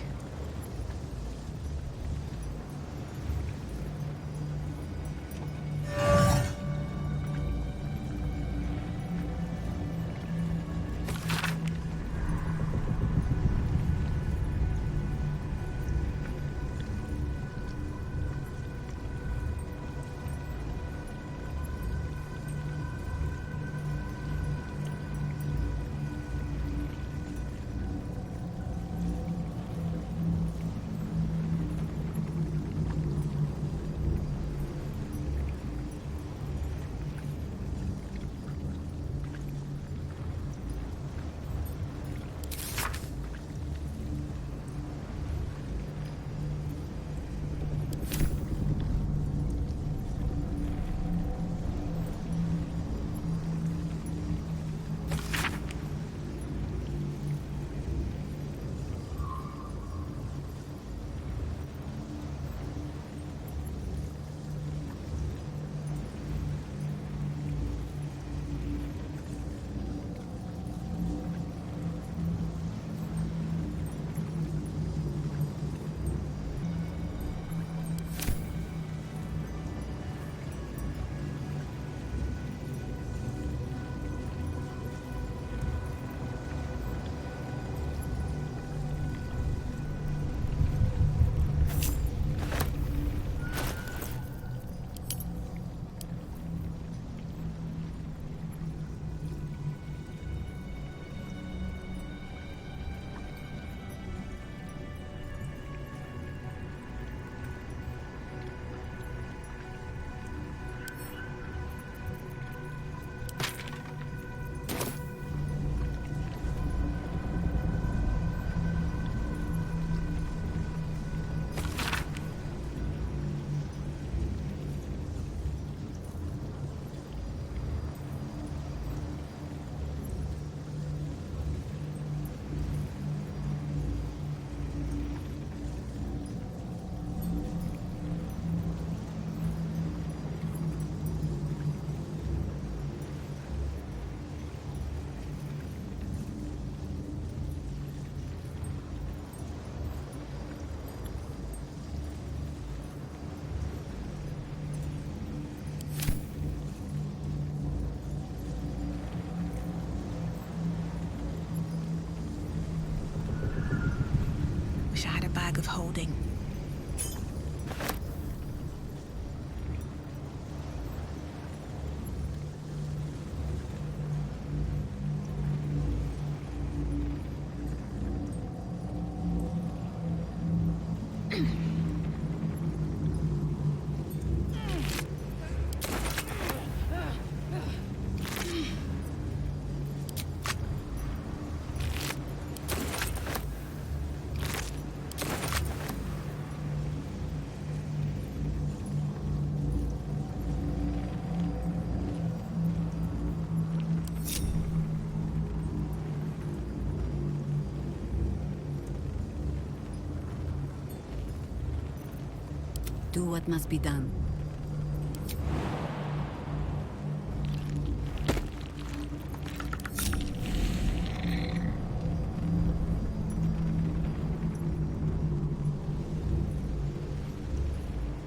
Wish I had a bag of holding. Do what must be done.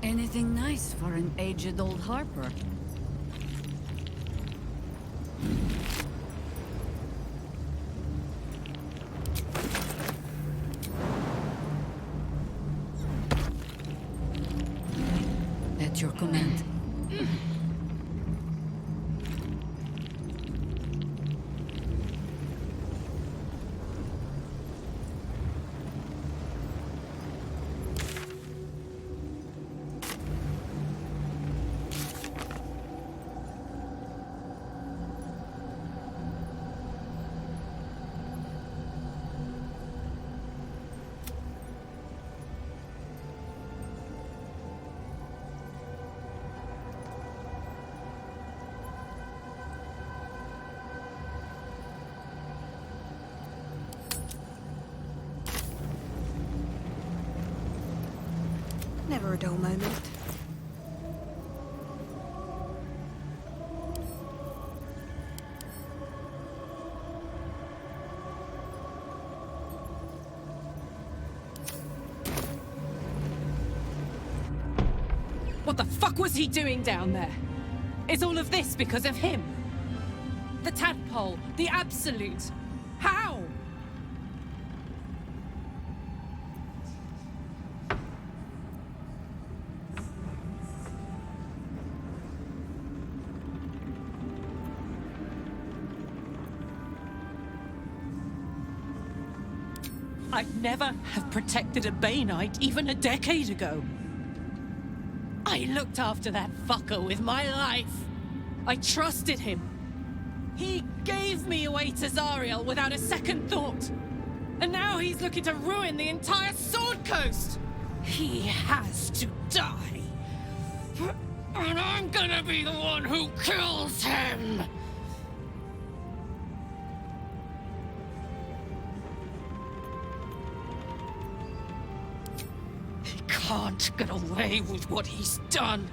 Anything nice for an aged old harper? At your command. Never a dull moment. the fuck was he doing down there? Is all of this because of him? The tadpole, the absolute. How? I'd never have protected a Bay Knight even a decade ago. I looked after that fucker with my life. I trusted him. He gave me away to Zariel without a second thought. And now he's looking to ruin the entire Sword Coast. He has to die. And I'm gonna be the one who kills him. Can't get away with what he's done.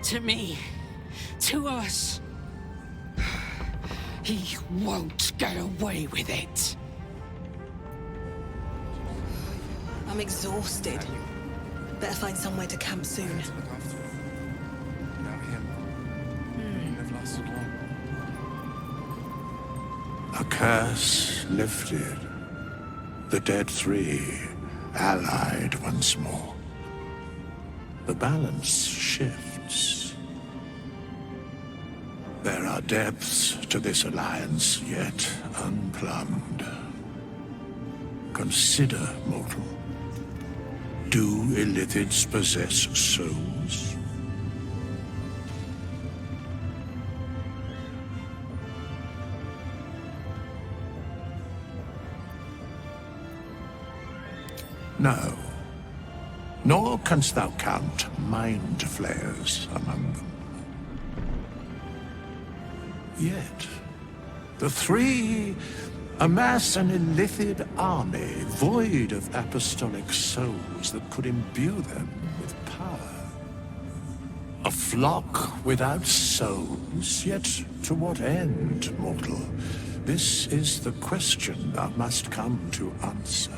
To me. To us. He won't get away with it. I'm exhausted. Better find somewhere to camp soon. A curse lifted. The dead three allied once more. The balance shifts. There are depths to this alliance yet unplumbed. Consider, mortal. Do illithids possess souls? No. Nor canst thou count mind flayers among them. Yet, the three amass an illithid army void of apostolic souls that could imbue them with power. A flock without souls, yet to what end, mortal? This is the question thou must come to answer.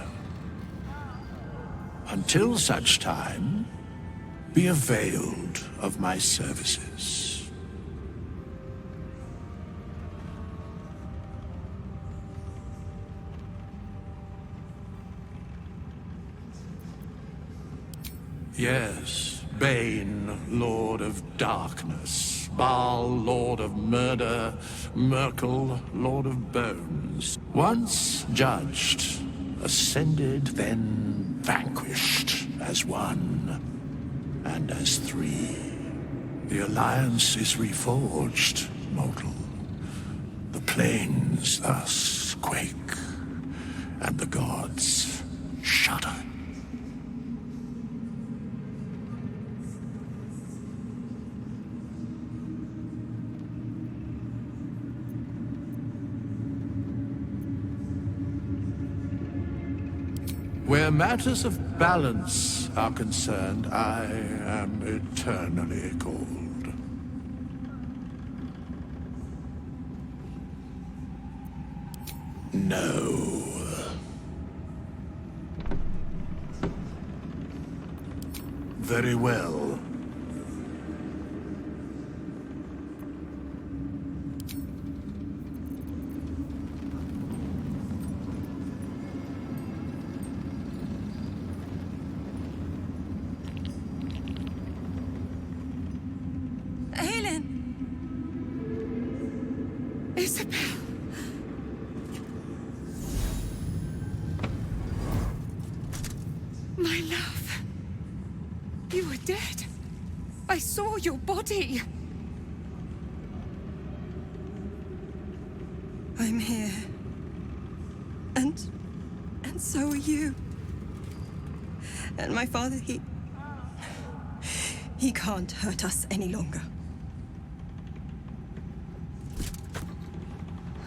Until such time, be availed of my services. Yes, Bane, Lord of Darkness, Baal, Lord of Murder, Merkel, Lord of Bones. Once judged, ascended, then vanquished as one, and as three. The alliance is reforged, mortal. The plains thus quake, and the gods shudder. Where matters of balance are concerned, I am eternally cold. No. Very well. My love. You were dead. I saw your body. I'm here. And so are you. And my father, he can't hurt us any longer.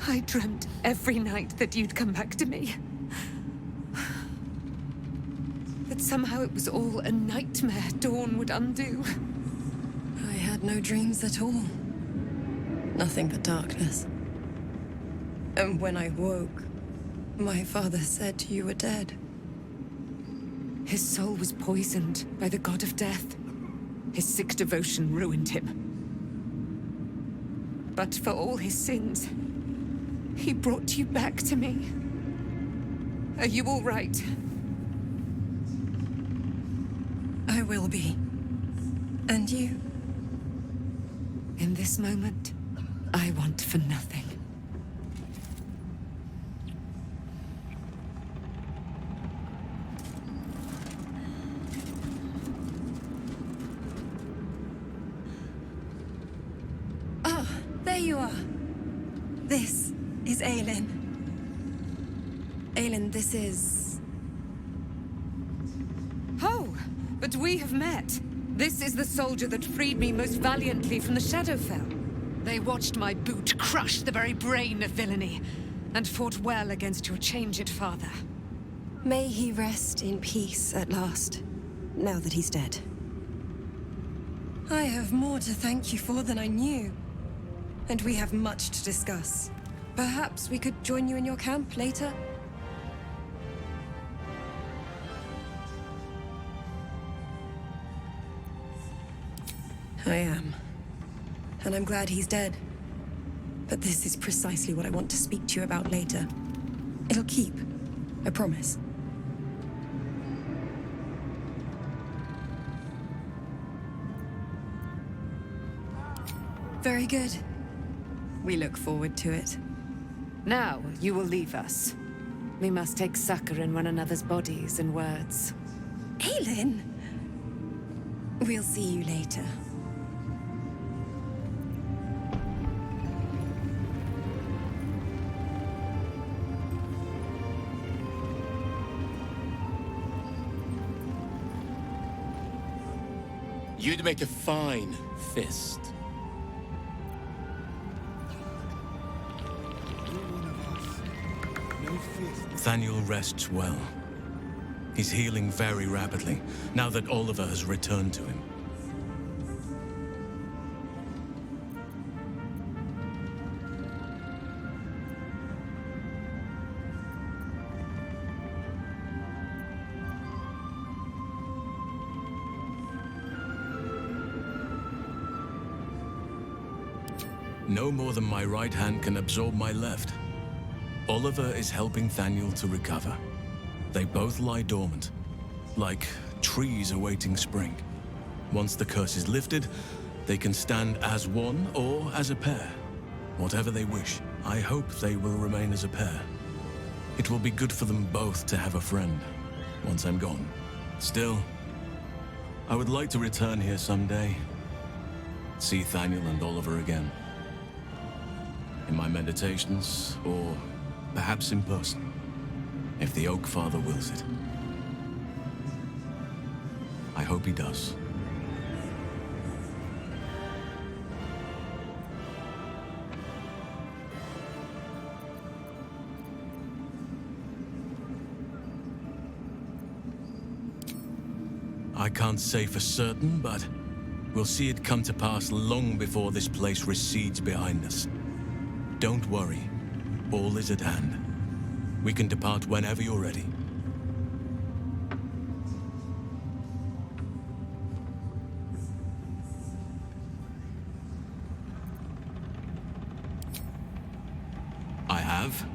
I dreamt every night that you'd come back to me. That somehow it was all a nightmare Dawn would undo. I had no dreams at all. Nothing but darkness. And when I woke, my father said you were dead. His soul was poisoned by the god of death. His sick devotion ruined him. But for all his sins, he brought you back to me. Are you all right? I will be. And you? In this moment, I want for nothing. Ah, there you are. This is Aelin. Aelin, this is... Oh, but we have met. This is the soldier that freed me most valiantly from the Shadowfell. They watched my boot crush the very brain of villainy, and fought well against your changed father. May he rest in peace at last, now that he's dead. I have more to thank you for than I knew. And we have much to discuss. Perhaps we could join you in your camp later? I am. And I'm glad he's dead. But this is precisely what I want to speak to you about later. It'll keep. I promise. Very good. We look forward to it. Now, you will leave us. We must take succor in one another's bodies and words. Aelin! We'll see you later. You'd make a fine fist. Thaniel rests well. He's healing very rapidly, now that Oliver has returned to him. No more than my right hand can absorb my left. Oliver is helping Thaniel to recover. They both lie dormant, like trees awaiting spring. Once the curse is lifted, they can stand as one or as a pair. Whatever they wish, I hope they will remain as a pair. It will be good for them both to have a friend, once I'm gone. Still, I would like to return here someday. See Thaniel and Oliver again. In my meditations, or perhaps in person, if the Oak Father wills it. I hope he does. I can't say for certain, but we'll see it come to pass long before this place recedes behind us. Don't worry. All is at hand. We can depart whenever you're ready. I have.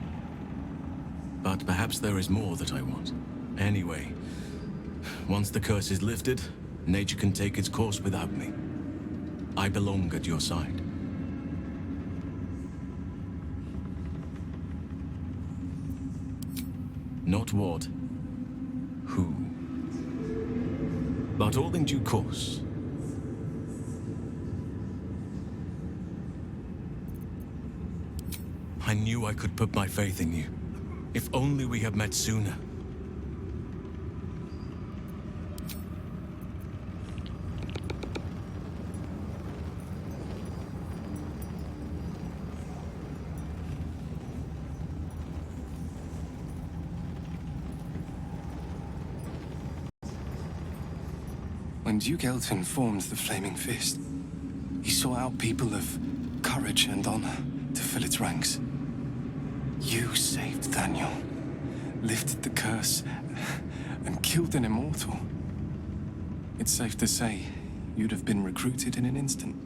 But perhaps there is more that I want. Anyway, once the curse is lifted, nature can take its course without me. I belong at your side. Not what, who, but all in due course. I knew I could put my faith in you. If only we had met sooner. When Duke Elton formed the Flaming Fist, he sought out people of courage and honor to fill its ranks. You saved Thaniel, lifted the curse, and killed an immortal. It's safe to say, you'd have been recruited in an instant.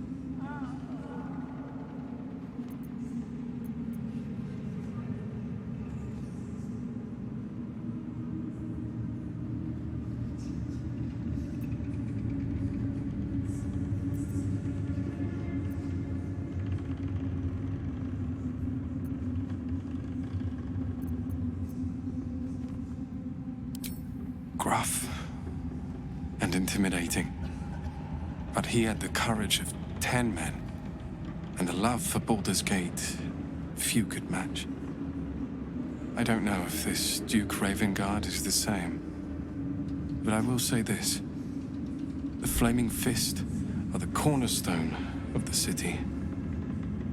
Gruff and intimidating. But he had the courage of 10 men, and a love for Baldur's Gate few could match. I don't know if this Duke Ravengard is the same, but I will say this. The Flaming Fist are the cornerstone of the city,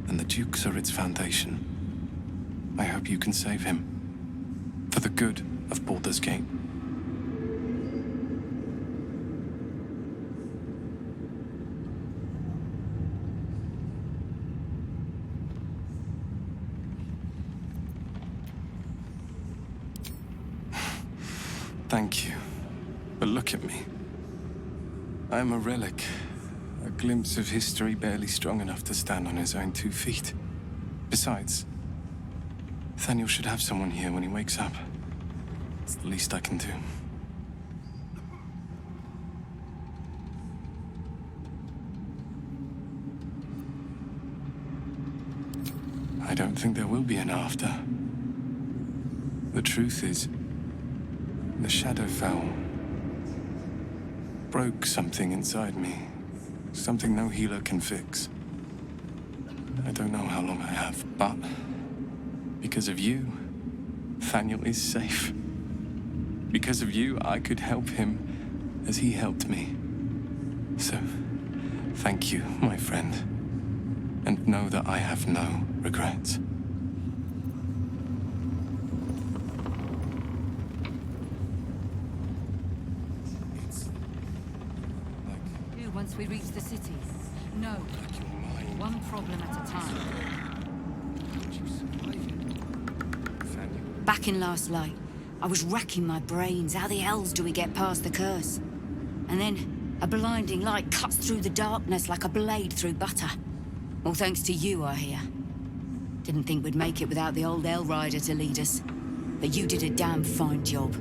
and the Dukes are its foundation. I hope you can save him, for the good of Baldur's Gate. Thank you. But look at me. I am a relic. A glimpse of history barely strong enough to stand on his own 2 feet. Besides, Nathaniel should have someone here when he wakes up. It's the least I can do. I don't think there will be an after. The truth is, the shadow fell. Broke something inside me. Something no healer can fix. I don't know how long I have, but because of you, Nathaniel is safe. Because of you, I could help him as he helped me. So, thank you, my friend. And know that I have no regrets. Once we reach the city. No. One problem at a time. Back in Last Light, I was racking my brains. How the hells do we get past the curse? And then a blinding light cuts through the darkness like a blade through butter. All thanks to you, I hear. Didn't think we'd make it without the old El Rider to lead us. But you did a damn fine job.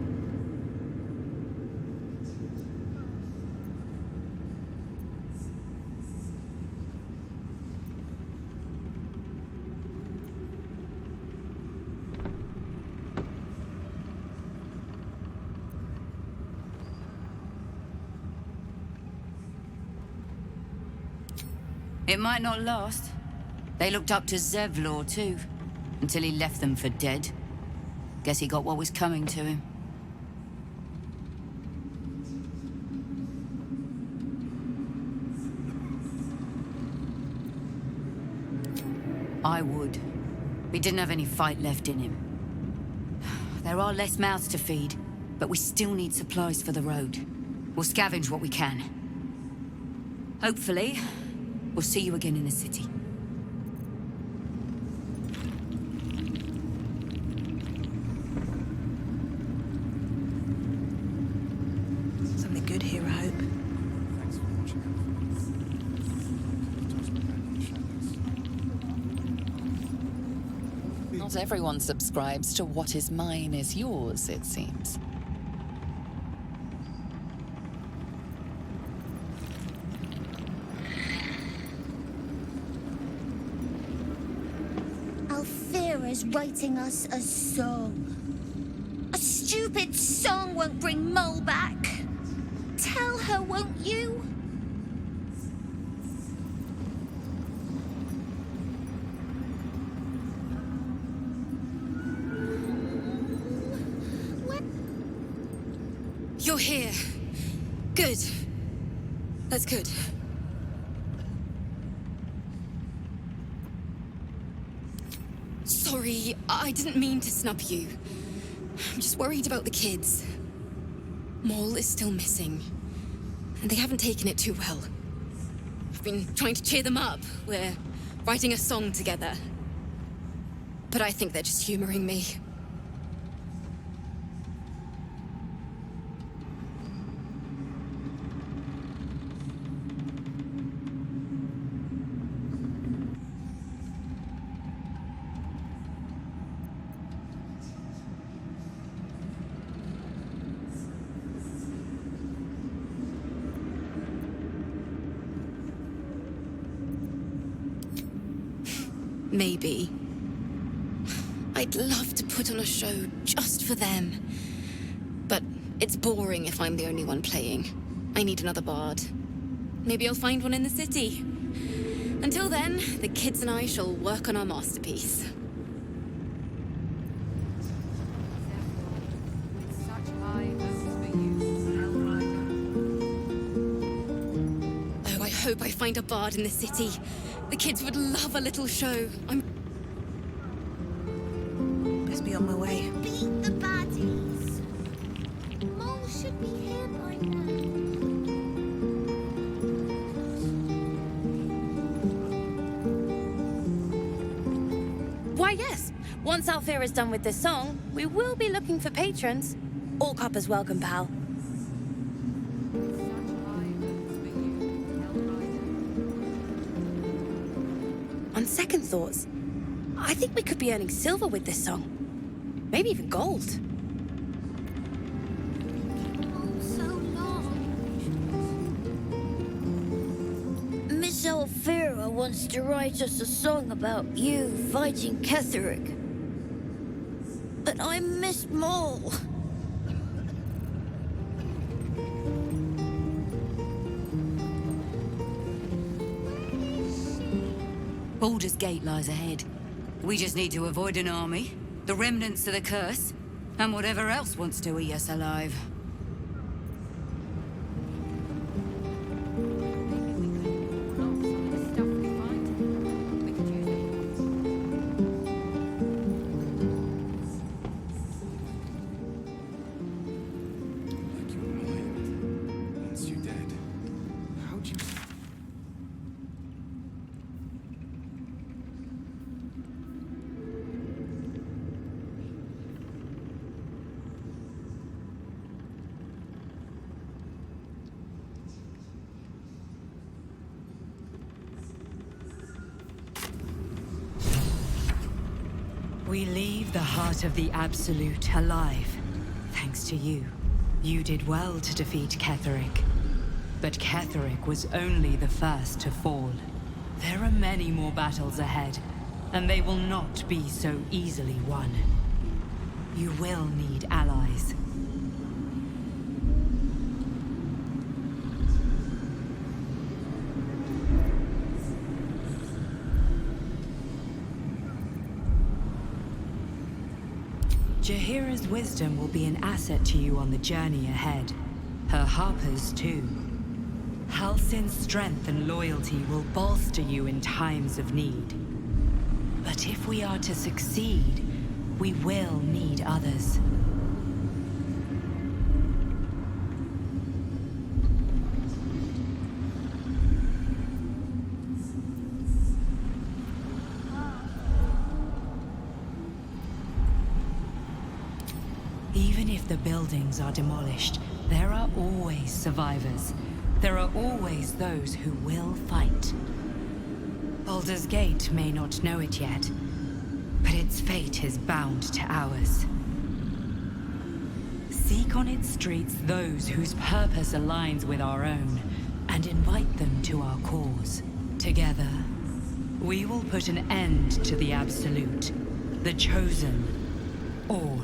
It might not last. They looked up to Zevlor, too, until he left them for dead. Guess he got what was coming to him. I would. He didn't have any fight left in him. There are less mouths to feed, but we still need supplies for the road. We'll scavenge what we can. Hopefully, we'll see you again in the city. Something good here, I hope. Not everyone subscribes to what is mine is yours, it seems. Alfira's writing us a song. A stupid song won't bring Mole back. Tell her, won't you? You're here. Good. That's good. Sorry, I didn't mean to snub you. I'm just worried about the kids. Maul is still missing, and they haven't taken it too well. I've been trying to cheer them up. We're writing a song together. But I think they're just humoring me. maybe. I'd love to put on a show just for them. But it's boring if I'm the only one playing. I need another bard. Maybe I'll find one in the city. Until then, the kids and I shall work on our masterpiece. Oh, I hope I find a bard in the city. The kids would love a little show. Best be on my way. Beat the baddies. Mole should be here by now. Why, yes. Once Alfira is done with this song, we will be looking for patrons. All coppers welcome, pal. On second thoughts, I think we could be earning silver with this song. Maybe even gold. So long. Miss Alfira wants to write us a song about you fighting Ketheric. But I miss Mole. Baldur's Gate lies ahead. We just need to avoid an army, the remnants of the curse, and whatever else wants to eat us alive. We leave the heart of the Absolute alive, thanks to you. You did well to defeat Ketheric. But Ketheric was only the first to fall. There are many more battles ahead, and they will not be so easily won. You will need allies. Jaheira's wisdom will be an asset to you on the journey ahead. Her harpers, too. Halsin's strength and loyalty will bolster you in times of need. But if we are to succeed, we will need others. Even if the buildings are demolished, there are always survivors. There are always those who will fight. Baldur's Gate may not know it yet, but its fate is bound to ours. Seek on its streets those whose purpose aligns with our own, and invite them to our cause. Together, we will put an end to the Absolute, the Chosen, all.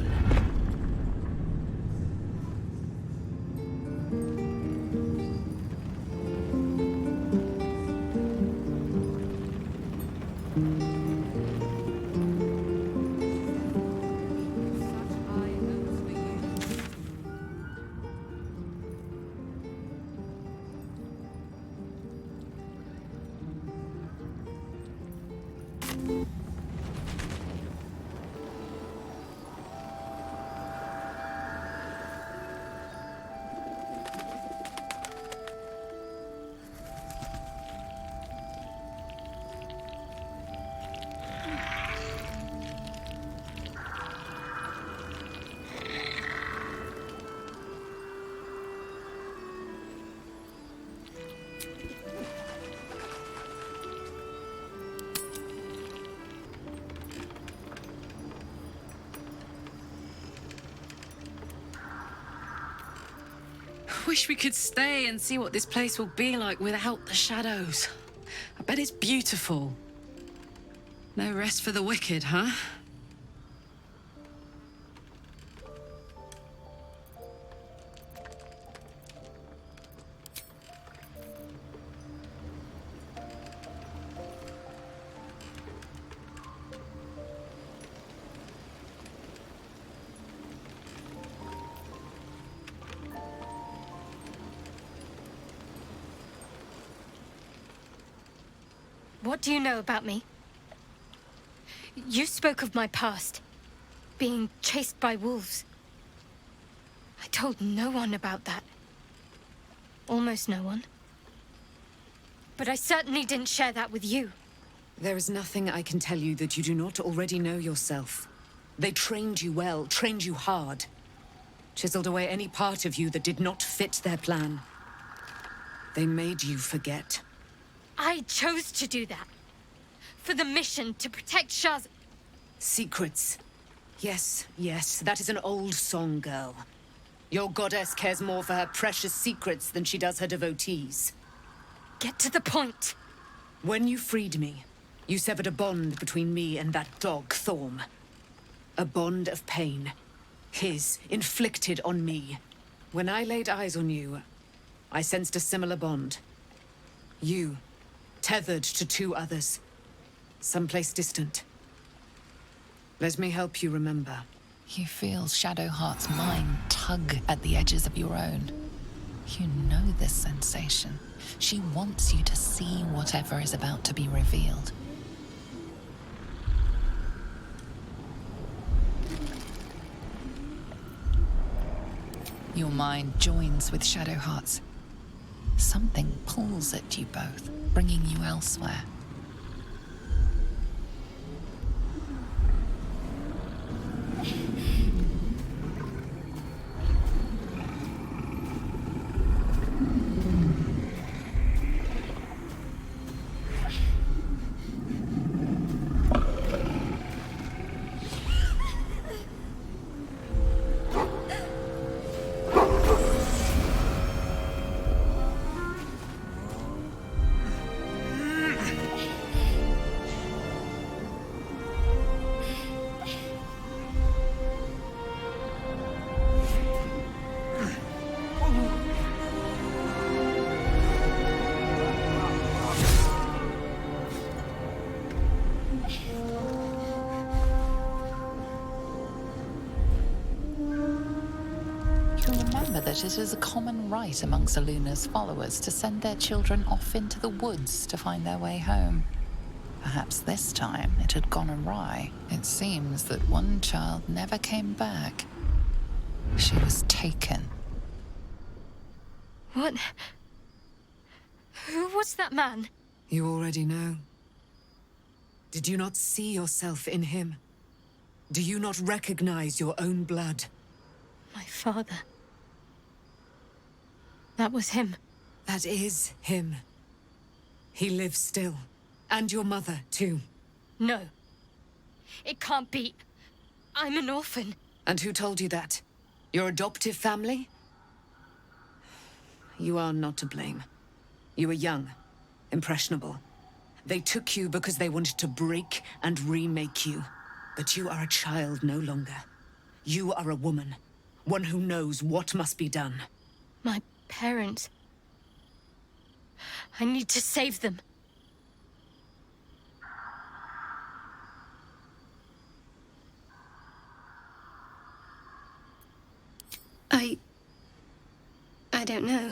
Wish we could stay and see what this place will be like without the shadows. I bet it's beautiful. No rest for the wicked, huh? What do you know about me? You spoke of my past, being chased by wolves. I told no one about that. Almost no one. But I certainly didn't share that with you. There is nothing I can tell you that you do not already know yourself. They trained you well, trained you hard. Chiseled away any part of you that did not fit their plan. They made you forget. I chose to do that. For the mission to protect Shah's... Secrets. Yes, yes, that is an old song, girl. Your goddess cares more for her precious secrets than she does her devotees. Get to the point. When you freed me, you severed a bond between me and that dog, Thorm. A bond of pain. His, inflicted on me. When I laid eyes on you, I sensed a similar bond. You, tethered to two others. Someplace distant. Let me help you remember. You feel Shadowheart's mind tug at the edges of your own. You know this sensation. She wants you to see whatever is about to be revealed. Your mind joins with Shadowheart's. Something pulls at you both, bringing you elsewhere. That it is a common rite among Luna's followers to send their children off into the woods to find their way home. Perhaps this time it had gone awry. It seems that one child never came back. She was taken. What? Who was that man? You already know. Did you not see yourself in him? Do you not recognize your own blood? My father. That was him. That is him. He lives still. And your mother, too. No. It can't be. I'm an orphan. And who told you that? Your adoptive family? You are not to blame. You were young, impressionable. They took you because they wanted to break and remake you. But you are a child no longer. You are a woman. One who knows what must be done. My parents. I need to save them. I don't know.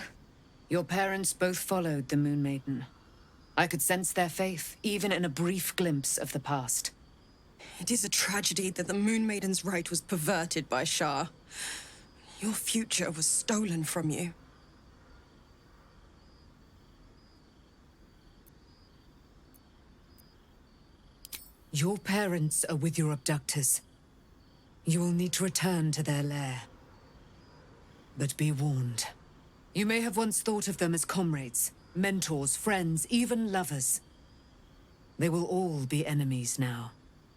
Your parents both followed the Moon Maiden. I could sense their faith, even in a brief glimpse of the past. It is a tragedy that the Moon Maiden's right was perverted by Shah. Your future was stolen from you. Your parents are with your abductors. You will need to return to their lair. But be warned. You may have once thought of them as comrades, mentors, friends, even lovers. They will all be enemies now.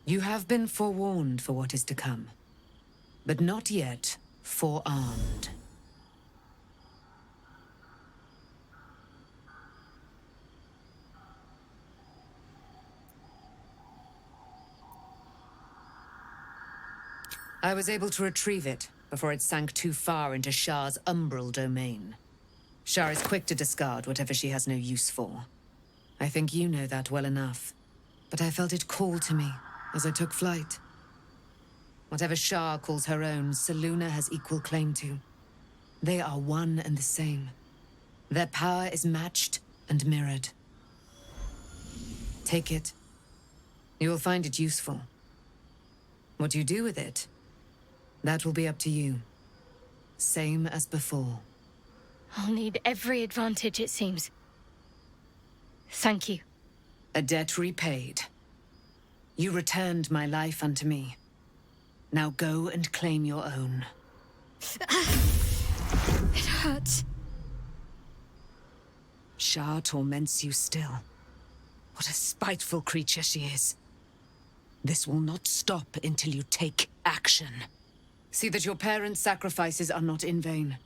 You have been forewarned for what is to come, but not yet forearmed. I was able to retrieve it before it sank too far into Shah's umbral domain. Shah is quick to discard whatever she has no use for. I think you know that well enough. But I felt it call to me as I took flight. Whatever Shah calls her own, Selûne has equal claim to. They are one and the same. Their power is matched and mirrored. Take it. You will find it useful. What you do with it, that will be up to you. Same as before. I'll need every advantage, it seems. Thank you. A debt repaid. You returned my life unto me. Now go and claim your own. It hurts. Shah torments you still. What a spiteful creature she is. This will not stop until you take action. See that your parents' sacrifices are not in vain.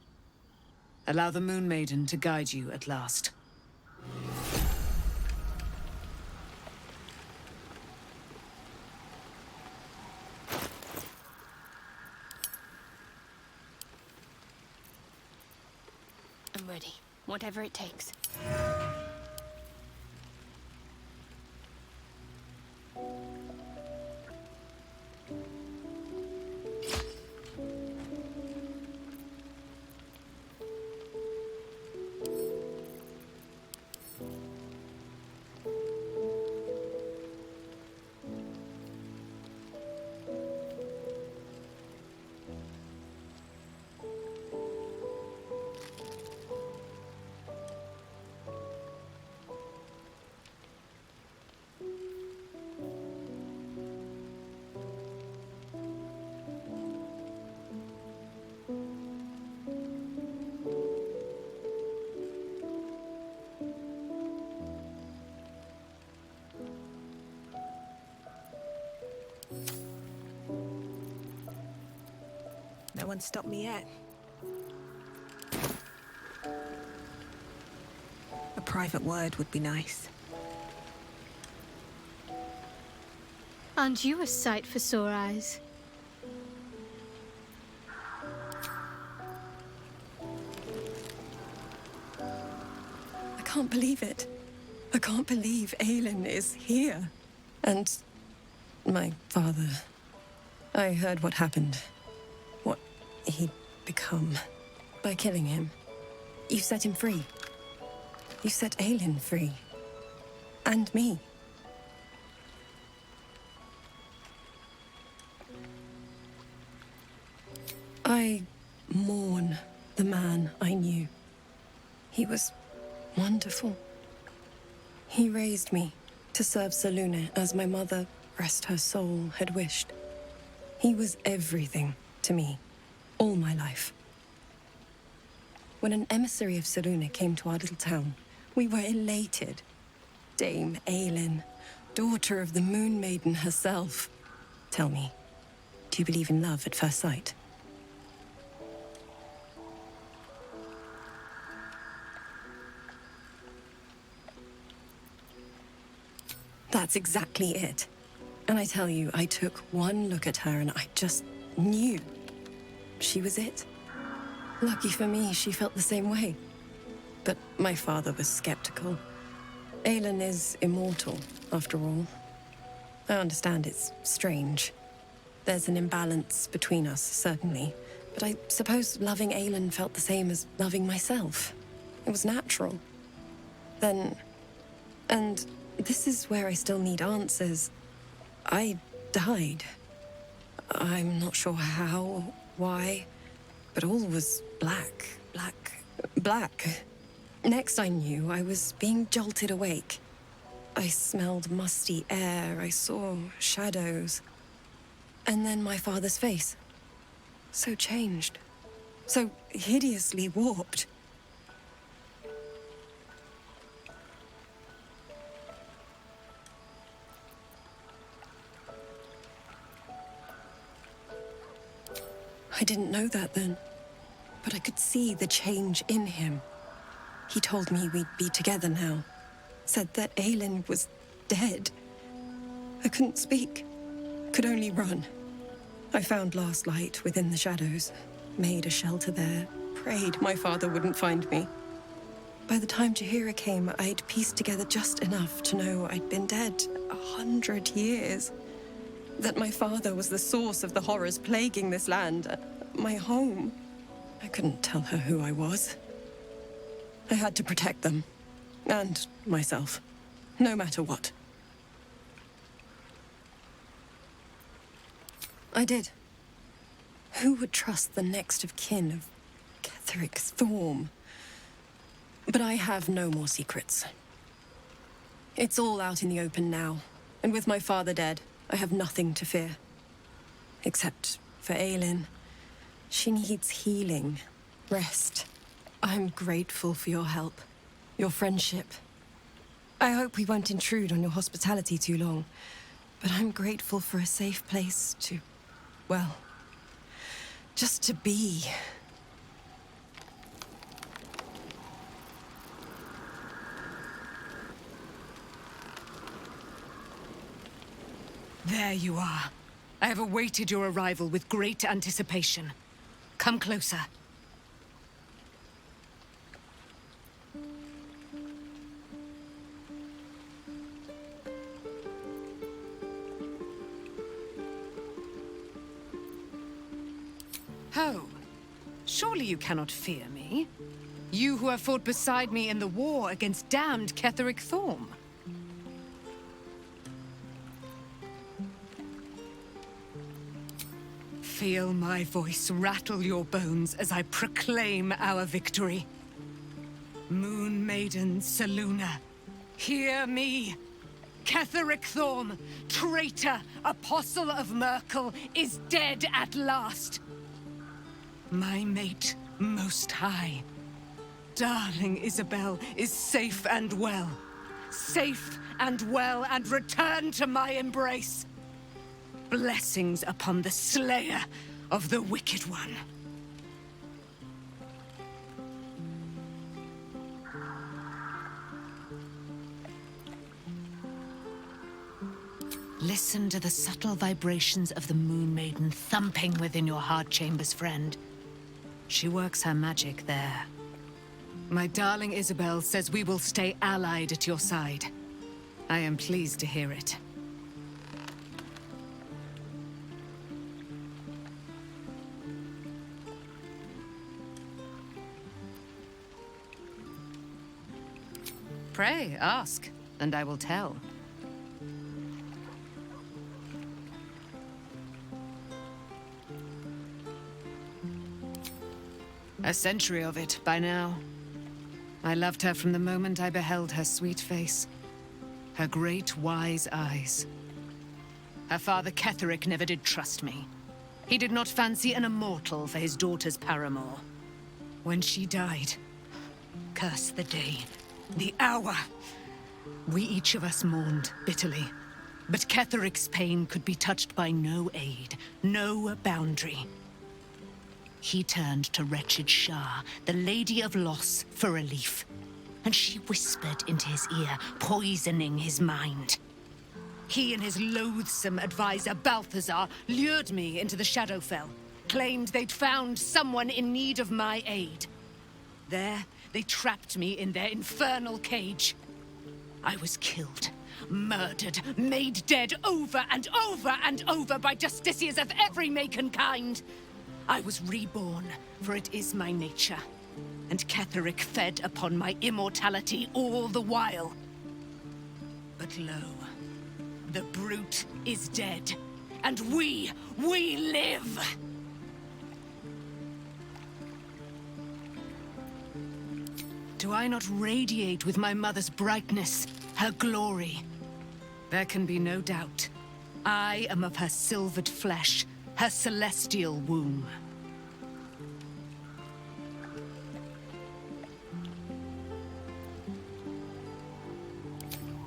Allow the Moon Maiden to guide you at last. I'm ready. Whatever it takes. No one stopped me yet. A private word would be nice. Aren't you a sight for sore eyes? I can't believe it. I can't believe Aelin is here. And my father. I heard what happened. What he'd become by killing him. You set him free. You set Aelin free. And me. I mourn the man I knew. He was wonderful. He raised me to serve Selûne as my mother, rest her soul, had wished. He was everything to me, all my life. When an emissary of Selûne came to our little town, we were elated. Dame Aelin, daughter of the Moon Maiden herself. Tell me, do you believe in love at first sight? That's exactly it. And I tell you, I took one look at her and I just knew she was it. Lucky for me, she felt the same way. But my father was skeptical. Aelin is immortal, after all. I understand it's strange. There's an imbalance between us, certainly. But I suppose loving Aelin felt the same as loving myself. It was natural. Then... and this is where I still need answers. I died. I'm not sure how, why, but all was black. Next I knew, I was being jolted awake. I smelled musty air, I saw shadows. And then my father's face. So changed. So hideously warped. I didn't know that then, but I could see the change in him. He told me we'd be together now, said that Aelin was dead. I couldn't speak, could only run. I found last light within the shadows, made a shelter there, prayed my father wouldn't find me. By the time Jahira came, I'd pieced together just enough to know I'd been dead 100 years. That my father was the source of the horrors plaguing this land, my home. I couldn't tell her who I was. I had to protect them, and myself, no matter what. I did. Who would trust the next of kin of Ketheric Thorm? But I have no more secrets. It's all out in the open now, and with my father dead, I have nothing to fear. Except for Aelin. She needs healing, rest. I'm grateful for your help, your friendship. I hope we won't intrude on your hospitality too long, but I'm grateful for a safe place to, well, just to be. There you are. I have awaited your arrival with great anticipation. Come closer. Ho! Surely you cannot fear me. You who have fought beside me in the war against damned Ketheric Thorm. Feel my voice rattle your bones as I proclaim our victory. Moon Maiden Selûne, hear me! Ketheric Thorm, traitor, apostle of Merkel, is dead at last. My mate, Most High, darling Isabel, is safe and well. Safe and well, and returned to my embrace. Blessings upon the slayer of the Wicked One. Listen to the subtle vibrations of the Moon Maiden thumping within your heart chambers, friend. She works her magic there. My darling Isabel says we will stay allied at your side. I am pleased to hear it. Pray, ask, and I will tell. A century of it, by now. I loved her from the moment I beheld her sweet face. Her great, wise eyes. Her father Ketheric never did trust me. He did not fancy an immortal for his daughter's paramour. When she died, curse the day, the hour. We each of us mourned bitterly. But Ketheric's pain could be touched by no aid, no boundary. He turned to wretched Shah, the Lady of Loss, for relief. And she whispered into his ear, poisoning his mind. He and his loathsome advisor, Balthazar, lured me into the Shadowfell, claimed they'd found someone in need of my aid. There, they trapped me in their infernal cage. I was killed, murdered, made dead over and over and over by justiciars of every make and kind. I was reborn, for it is my nature. And Ketheric fed upon my immortality all the while. But lo, the brute is dead, and we live! Do I not radiate with my mother's brightness, her glory? There can be no doubt. I am of her silvered flesh, her celestial womb.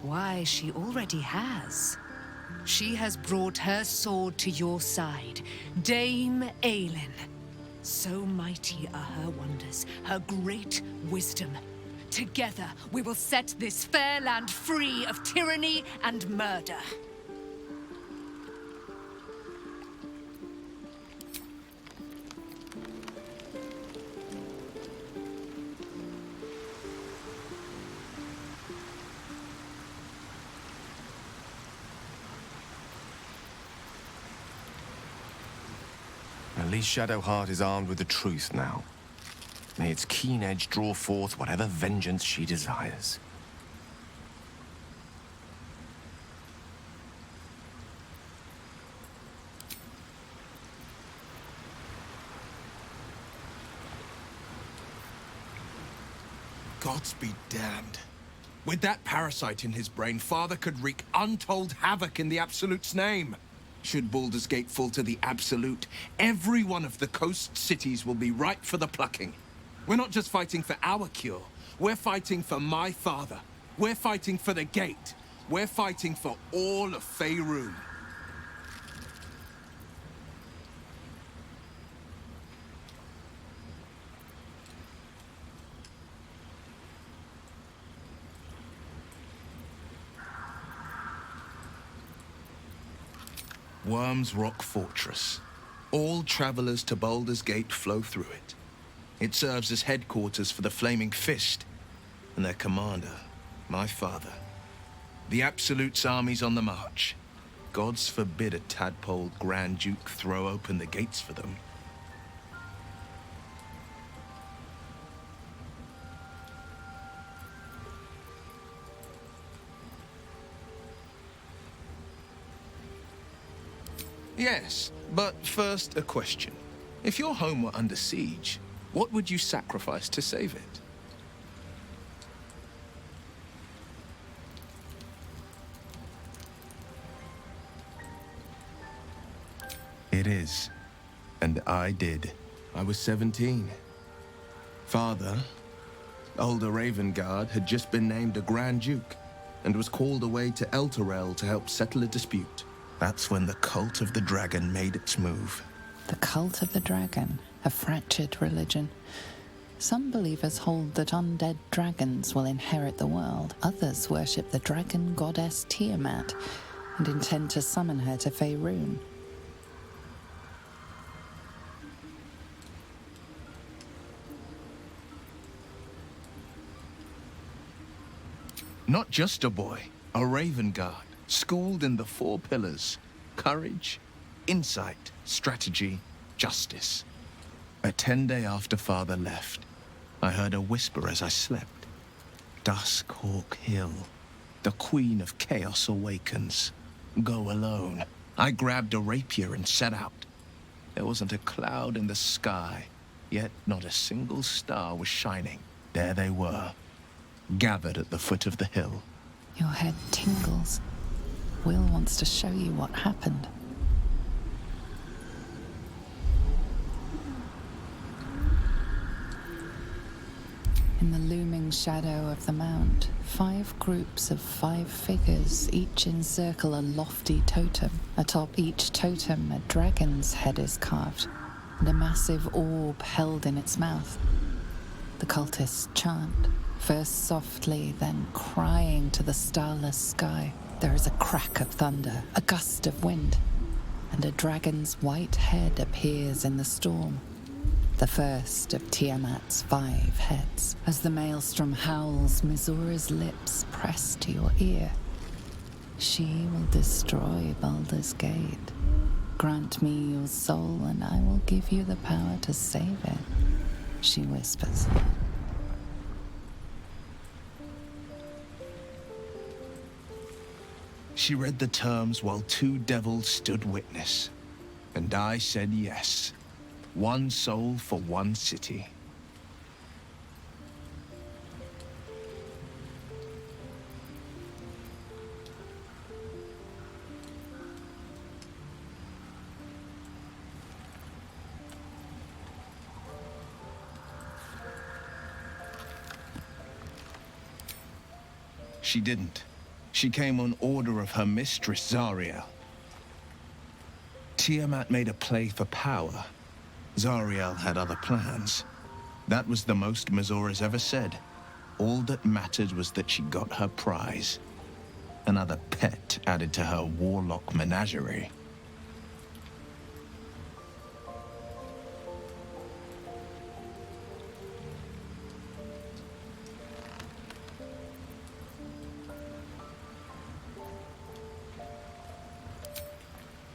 Why, she already has. She has brought her sword to your side, Dame Aelin. So mighty are her wonders, her great wisdom. Together, we will set this fair land free of tyranny and murder. least Shadowheart is armed with the truth now. May its keen edge draw forth whatever vengeance she desires. Gods be damned. With that parasite in his brain, Father could wreak untold havoc in the Absolute's name. Should Baldur's Gate fall to the Absolute, every one of the coast cities will be ripe for the plucking. We're not just fighting for our cure. We're fighting for my father. We're fighting for the Gate. We're fighting for all of Faerun. Worm's Rock Fortress. All travelers to Baldur's Gate flow through it. It serves as headquarters for the Flaming Fist and their commander, my father. The Absolute's army's on the march. Gods forbid a tadpole Grand Duke throw open the gates for them. Yes, but first a question. If your home were under siege, what would you sacrifice to save it? It is. And I did. I was 17. Father, older Ravengard, had just been named a Grand Duke and was called away to Elturel to help settle a dispute. That's when the Cult of the Dragon made its move. The Cult of the Dragon, a fractured religion. Some believers hold that undead dragons will inherit the world. Others worship the dragon goddess Tiamat and intend to summon her to Faerun. Not just a boy, a Ravengard, schooled in the 4 pillars: courage, insight, strategy, justice. A 10-day after Father left, I heard a whisper as I slept. Duskhawk Hill, the Queen of Chaos awakens. Go alone. I grabbed a rapier and set out. There wasn't a cloud in the sky, yet not a single star was shining. There they were, gathered at the foot of the hill. Your head tingles. Will wants to show you what happened. In the looming shadow of the mount, 5 groups of 5 figures each encircle a lofty totem. Atop each totem, a dragon's head is carved, and a massive orb held in its mouth. The cultists chant, first softly, then crying to the starless sky. There is a crack of thunder, a gust of wind, and a dragon's white head appears in the storm. The first of Tiamat's 5 heads. As the maelstrom howls, Mizura's lips press to your ear. She will destroy Baldur's Gate. Grant me your soul, and I will give you the power to save it, she whispers. She read the terms while 2 devils stood witness, and I said yes. 1 soul for 1 city. She didn't. She came on order of her mistress, Zariel. Tiamat made a play for power. Zariel had other plans. That was the most Mizura's ever said. All that mattered was that she got her prize. Another pet added to her warlock menagerie.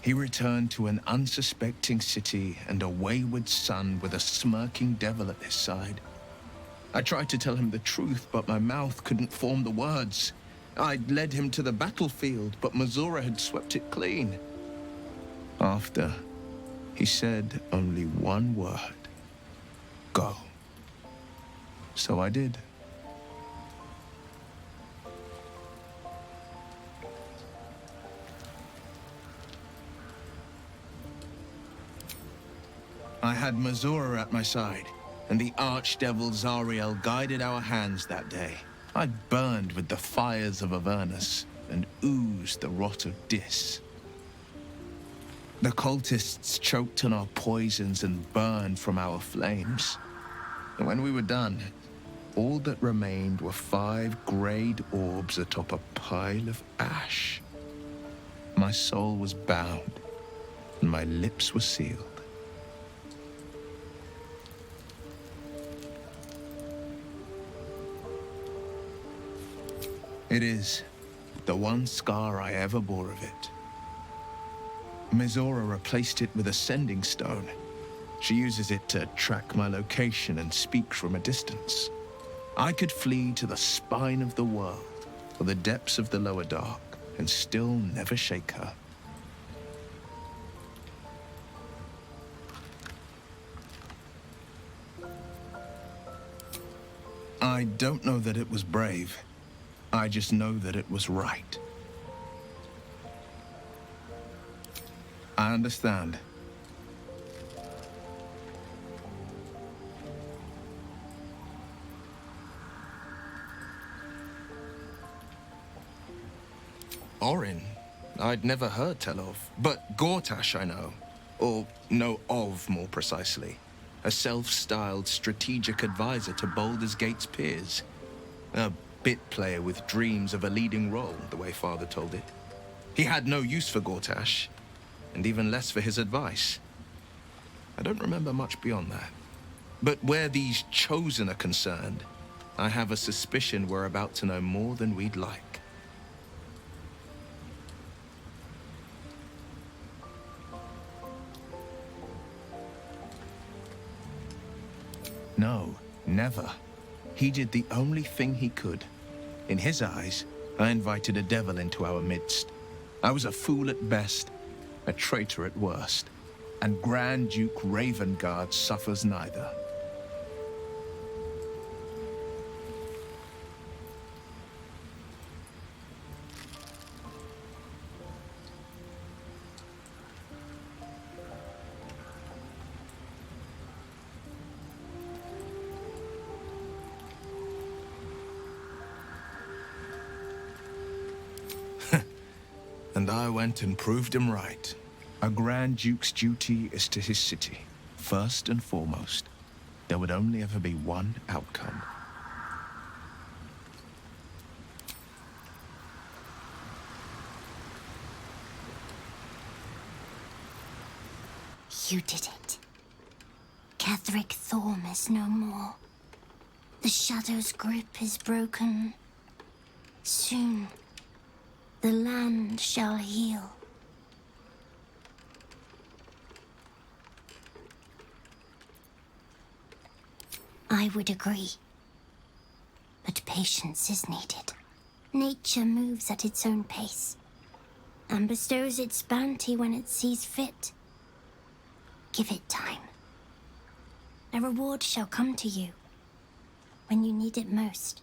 He returned to an unsuspecting city and a wayward son with a smirking devil at his side. I tried to tell him the truth, but my mouth couldn't form the words. I'd led him to the battlefield, but Mazora had swept it clean. After, he said only one word. Go. So I did. I had Mazora at my side, and the archdevil Zariel guided our hands that day. I burned with the fires of Avernus and oozed the rot of Dis. The cultists choked on our poisons and burned from our flames. And when we were done, all that remained were 5 greyed orbs atop a pile of ash. My soul was bound, and my lips were sealed. It is the one scar I ever bore of it. Mizora replaced it with a sending stone. She uses it to track my location and speak from a distance. I could flee to the spine of the world or the depths of the lower dark and still never shake her. I don't know that it was brave. I just know that it was right. I understand. Orin, I'd never heard tell of, but Gortash I know. Or know of, more precisely. A self-styled strategic advisor to Baldur's Gate's peers. A bit player with dreams of a leading role, the way Father told it. He had no use for Gortash, and even less for his advice. I don't remember much beyond that. But where these Chosen are concerned, I have a suspicion we're about to know more than we'd like. No, never. He did the only thing he could. In his eyes, I invited a devil into our midst. I was a fool at best, a traitor at worst, and Grand Duke Ravengard suffers neither. And I went and proved him right. A Grand Duke's duty is to his city, first and foremost. There would only ever be one outcome. You did it. Ketheric Thorm is no more. The Shadow's grip is broken. Soon, the land shall heal. I would agree. But patience is needed. Nature moves at its own pace, and bestows its bounty when it sees fit. Give it time. A reward shall come to you when you need it most.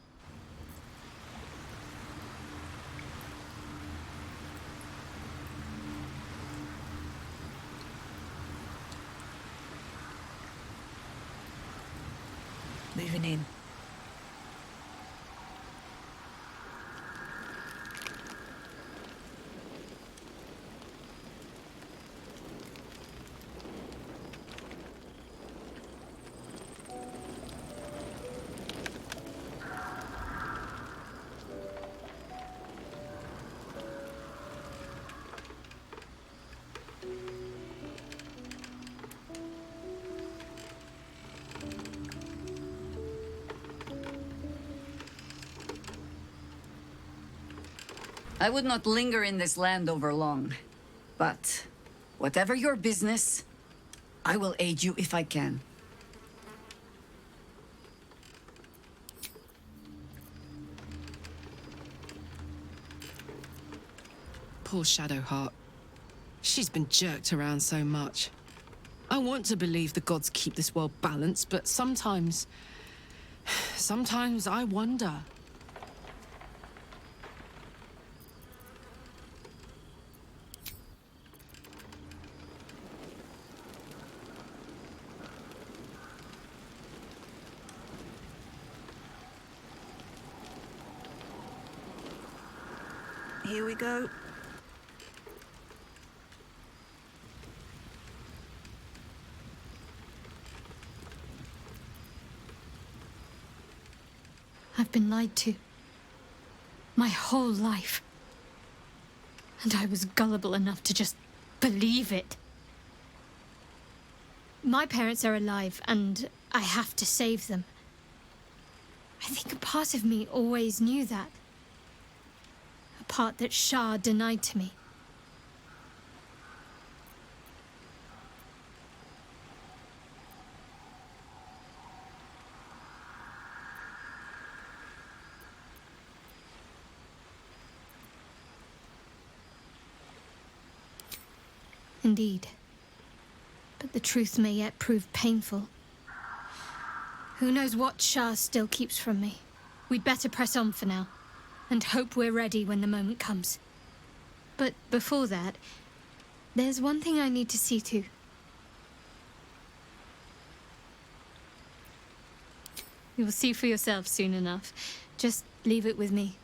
Moving in. I would not linger in this land over long, but Whatever your business, I will aid you if I can. Poor Shadowheart. She's been jerked around so much. I want to believe the gods keep this world balanced, but sometimes I wonder. Here we go. I've been lied to. My whole life. And I was gullible enough to just believe it. My parents are alive, and I have to save them. I think a part of me always knew that. A part that Shah denied to me. Indeed. But the truth may yet prove painful. Who knows what Shah still keeps from me? We'd better press on for now, and hope we're ready when the moment comes. But before that, there's one thing I need to see to. You'll see for yourself soon enough. Just leave it with me.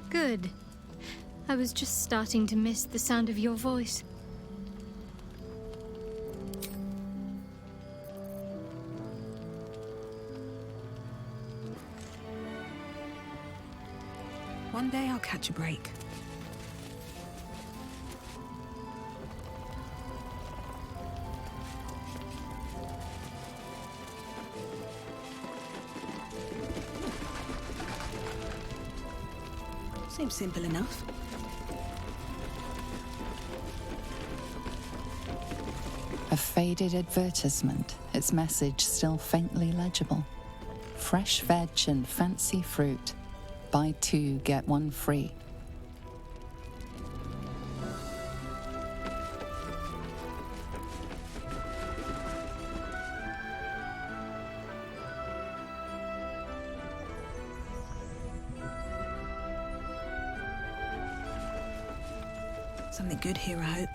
Good. I was just starting to miss the sound of your voice. One day I'll catch a break. Seems simple enough. A faded advertisement, its message still faintly legible. Fresh veg and fancy fruit. Buy 2, get 1 free. Something good here, I hope.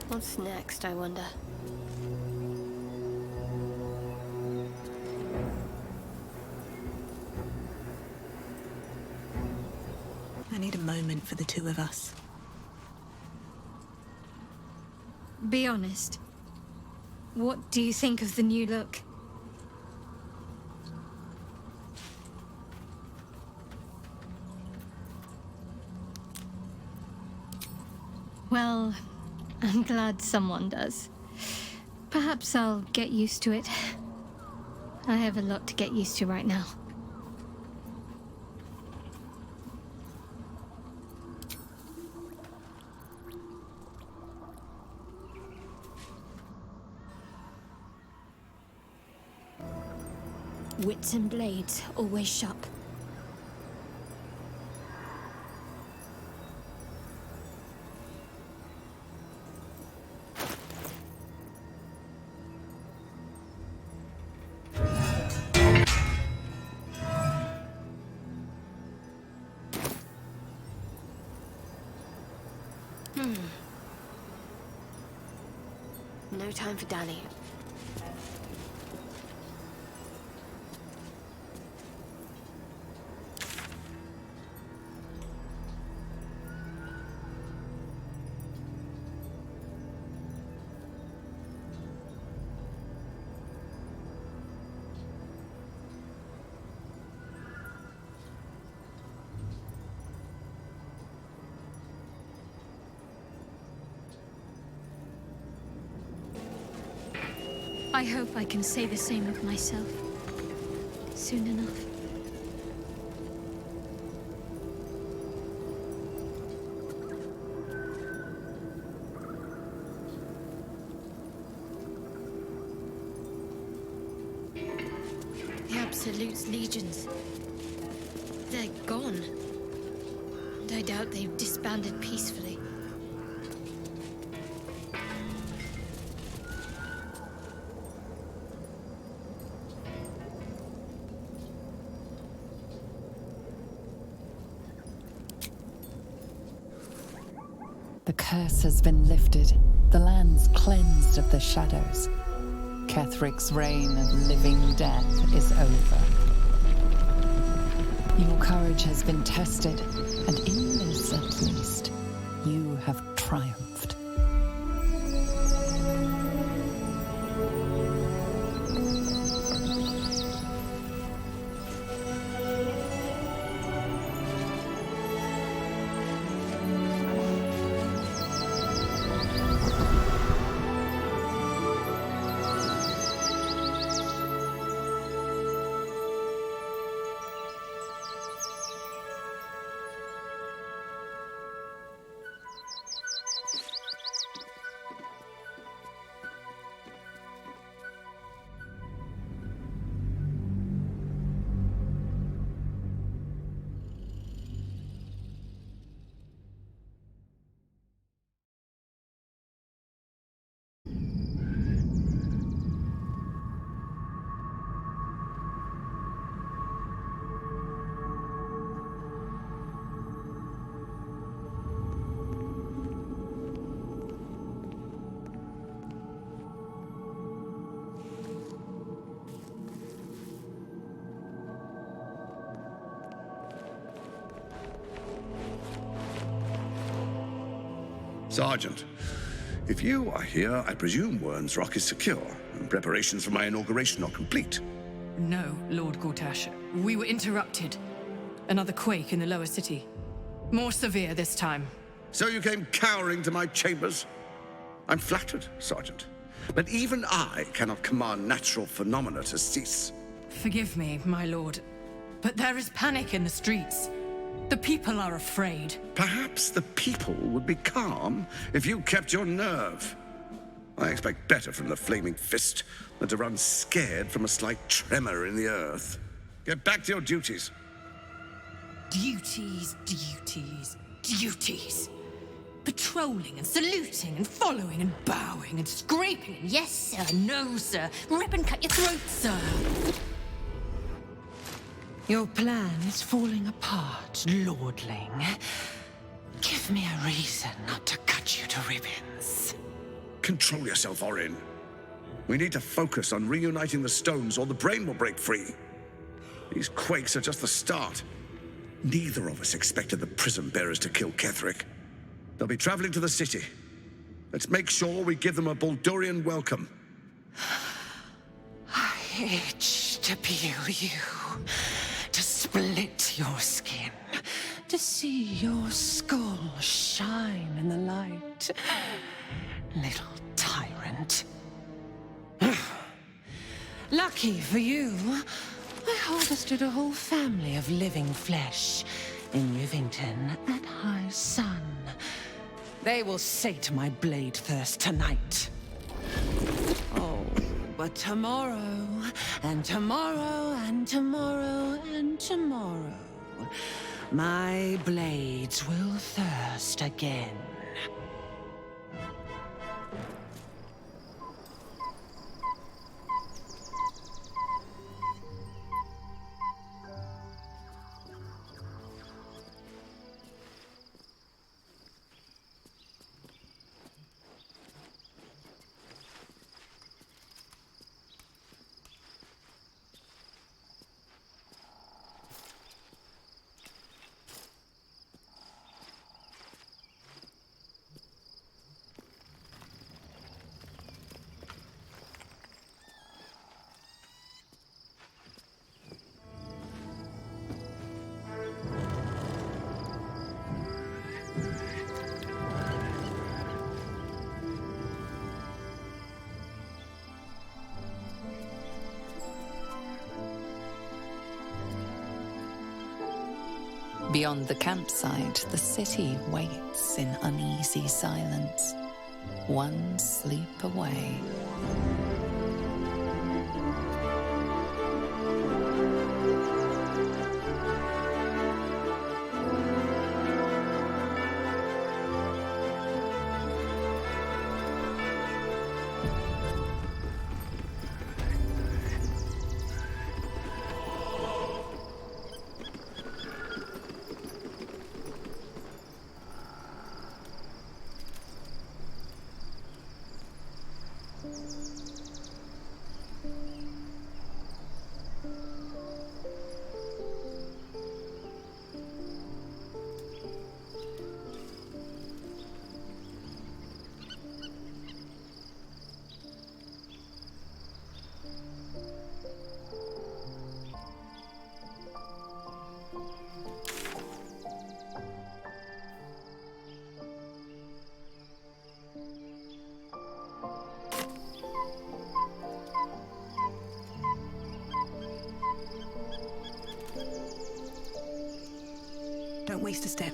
What's next, I wonder? I need a moment for the two of us. Be honest. What do you think of the new look? Well, I'm glad someone does. Perhaps I'll get used to it. I have a lot to get used to right now. Wits and blades always sharp. No time for Danny. I hope I can say the same of myself. Soon enough. The Absolute's legions. They're gone. And I doubt they've disbanded peacefully. The curse has been lifted, the land's cleansed of the shadows. Kethric's reign of living death is over. Your courage has been tested, and in this at least, you have triumphed. Sergeant, if you are here, I presume Wern's Rock is secure, and preparations for my inauguration are complete. No, Lord Gortash. We were interrupted. Another quake in the lower city. More severe this time. So you came cowering to my chambers? I'm flattered, Sergeant. But even I cannot command natural phenomena to cease. Forgive me, my lord, but there is panic in the streets. The people are afraid. Perhaps the people would be calm if you kept your nerve. I expect better from the Flaming Fist than to run scared from a slight tremor in the earth. Get back to your duties. Duties, duties, duties. Patrolling and saluting and following and bowing and scraping and yes sir, no sir, rip and cut your throat, sir. Your plan is falling apart, lordling. Give me a reason not to cut you to ribbons. Control yourself, Orin. We need to focus on reuniting the stones or the brain will break free. These quakes are just the start. Neither of us expected the Prism Bearers to kill Ketheric. They'll be traveling to the city. Let's make sure we give them a Baldurian welcome. I itch to peel you, to split your skin, to see your skull shine in the light. Little tyrant. Lucky for you, I harvested a whole family of living flesh in Rivington at high sun. They will sate my blade thirst tonight. Oh, But tomorrow, and tomorrow, and tomorrow, and tomorrow, my blades will thirst again. Beyond the campsite, the city waits in uneasy silence, one sleep away. Don't waste a step.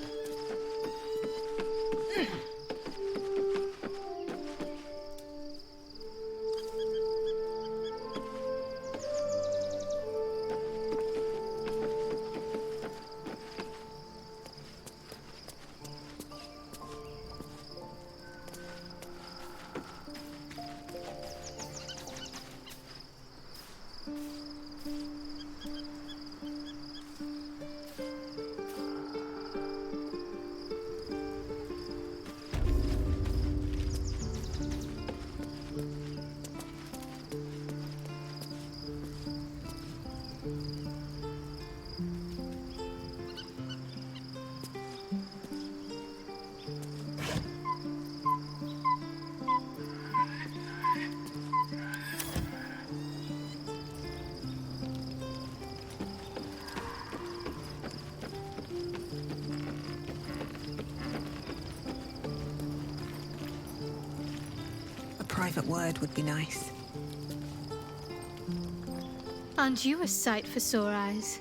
Private word would be nice. Aren't you a sight for sore eyes?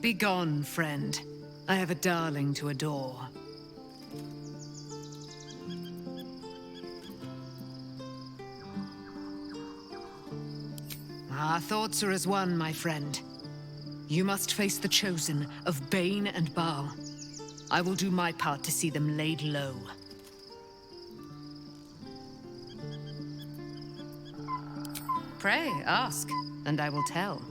Begone, friend. I have a darling to adore. Our thoughts are as one, my friend. You must face the chosen of Bane and Baal. I will do my part to see them laid low. Pray, ask, and I will tell.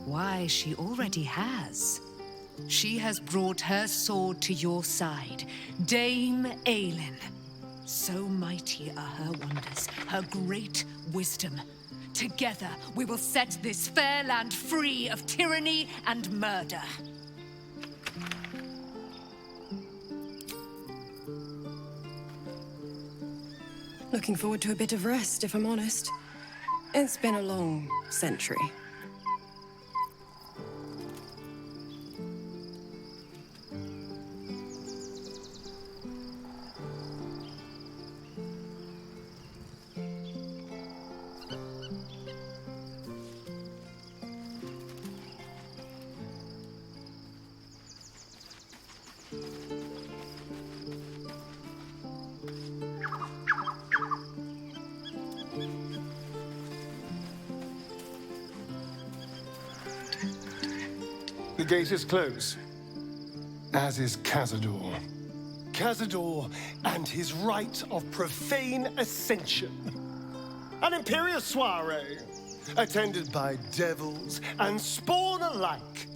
Why, she already has. She has brought her sword to your side, Dame Aelin. So mighty are her wonders, her great wisdom. Together we will set this fair land free of tyranny and murder. Looking forward to a bit of rest, if I'm honest. It's been a long century. The gate is closed, as is Cazador. Cazador and his rite of profane ascension. An imperial soiree, attended by devils and spawn alike.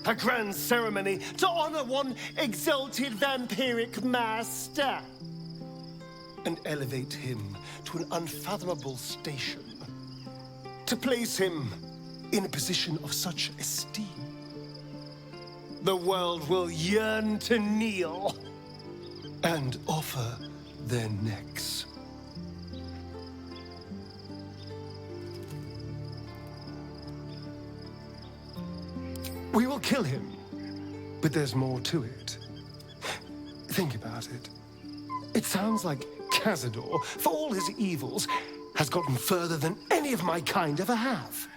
A grand ceremony to honor one exalted vampiric master and elevate him to an unfathomable station. To place him in a position of such esteem, the world will yearn to kneel and offer their necks. We will kill him, but there's more to it. Think about it. It sounds like Cazador, for all his evils, has gotten further than any of my kind ever have.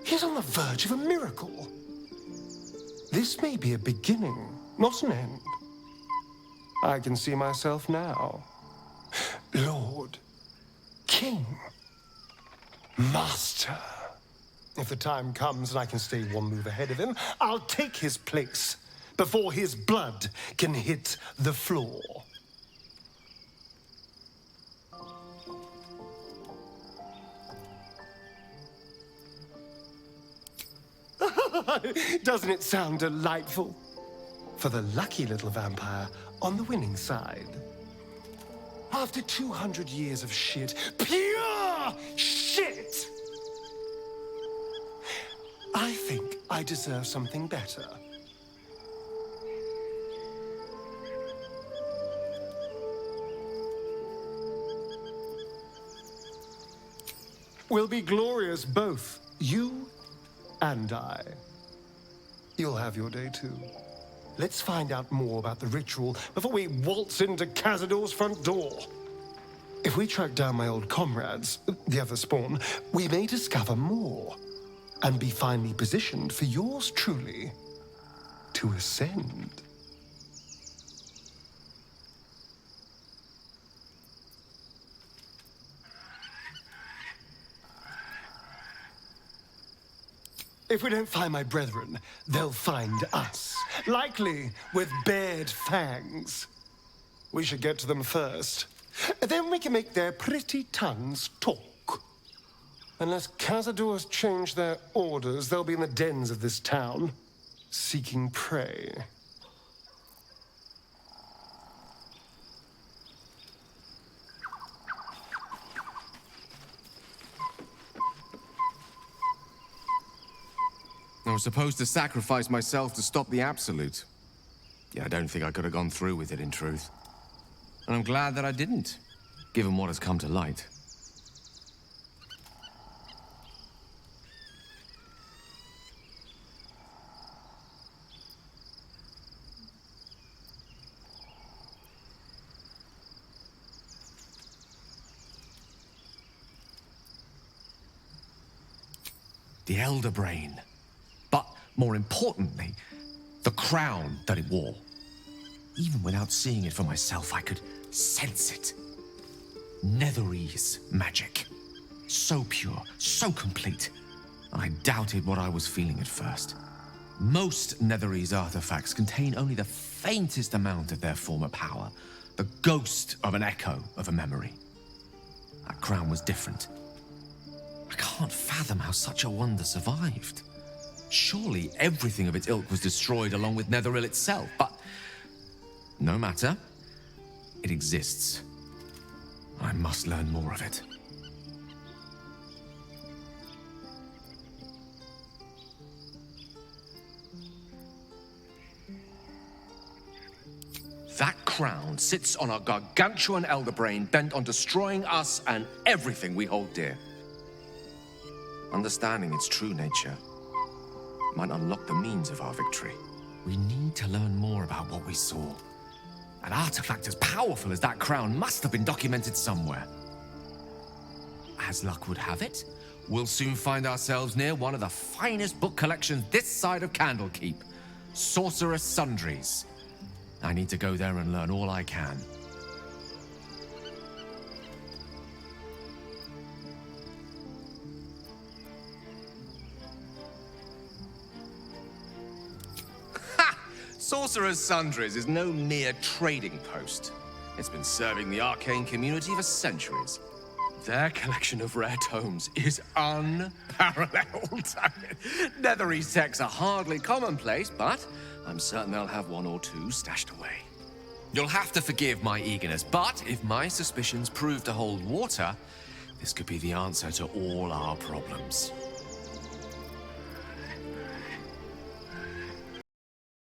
He's on the verge of a miracle. This may be a beginning, not an end. I can see myself now. Lord, King, Master. If the time comes and I can stay one move ahead of him, I'll take his place before his blood can hit the floor. Doesn't it sound delightful? For the lucky little vampire on the winning side. After 200 years of shit, pure shit! I think I deserve something better. We'll be glorious, both you and I. You'll have your day too. Let's find out more about the ritual before we waltz into Cazador's front door. If we track down my old comrades, the other spawn, we may discover more and be finally positioned for yours truly to ascend. If we don't find my brethren, they'll find us, likely with bared fangs. We should get to them first. Then we can make their pretty tongues talk. Unless Cazador's changed their orders, they'll be in the dens of this town, seeking prey. I was supposed to sacrifice myself to stop the Absolute. Yeah, I don't think I could have gone through with it, in truth. And I'm glad that I didn't, given what has come to light. The Elder Brain. But, more importantly, the crown that it wore. Even without seeing it for myself, I could sense it. Netherese magic. So pure, so complete. I doubted what I was feeling at first. Most Netherese artifacts contain only the faintest amount of their former power. The ghost of an echo of a memory. That crown was different. I can't fathom how such a wonder survived. Surely everything of its ilk was destroyed along with Netheril itself, but no matter. It exists. I must learn more of it. That crown sits on a gargantuan elder brain bent on destroying us and everything we hold dear. Understanding its true nature might unlock the means of our victory. We need to learn more about what we saw. An artifact as powerful as that crown must have been documented somewhere. As luck would have it, we'll soon find ourselves near one of the finest book collections this side of Candlekeep, Sorcerous Sundries. I need to go there and learn all I can. Sorcerer's Sundries is no mere trading post. It's been serving the arcane community for centuries. Their collection of rare tomes is unparalleled. Netherese texts are hardly commonplace, but I'm certain they'll have one or two stashed away. You'll have to forgive my eagerness, but if my suspicions prove to hold water, this could be the answer to all our problems.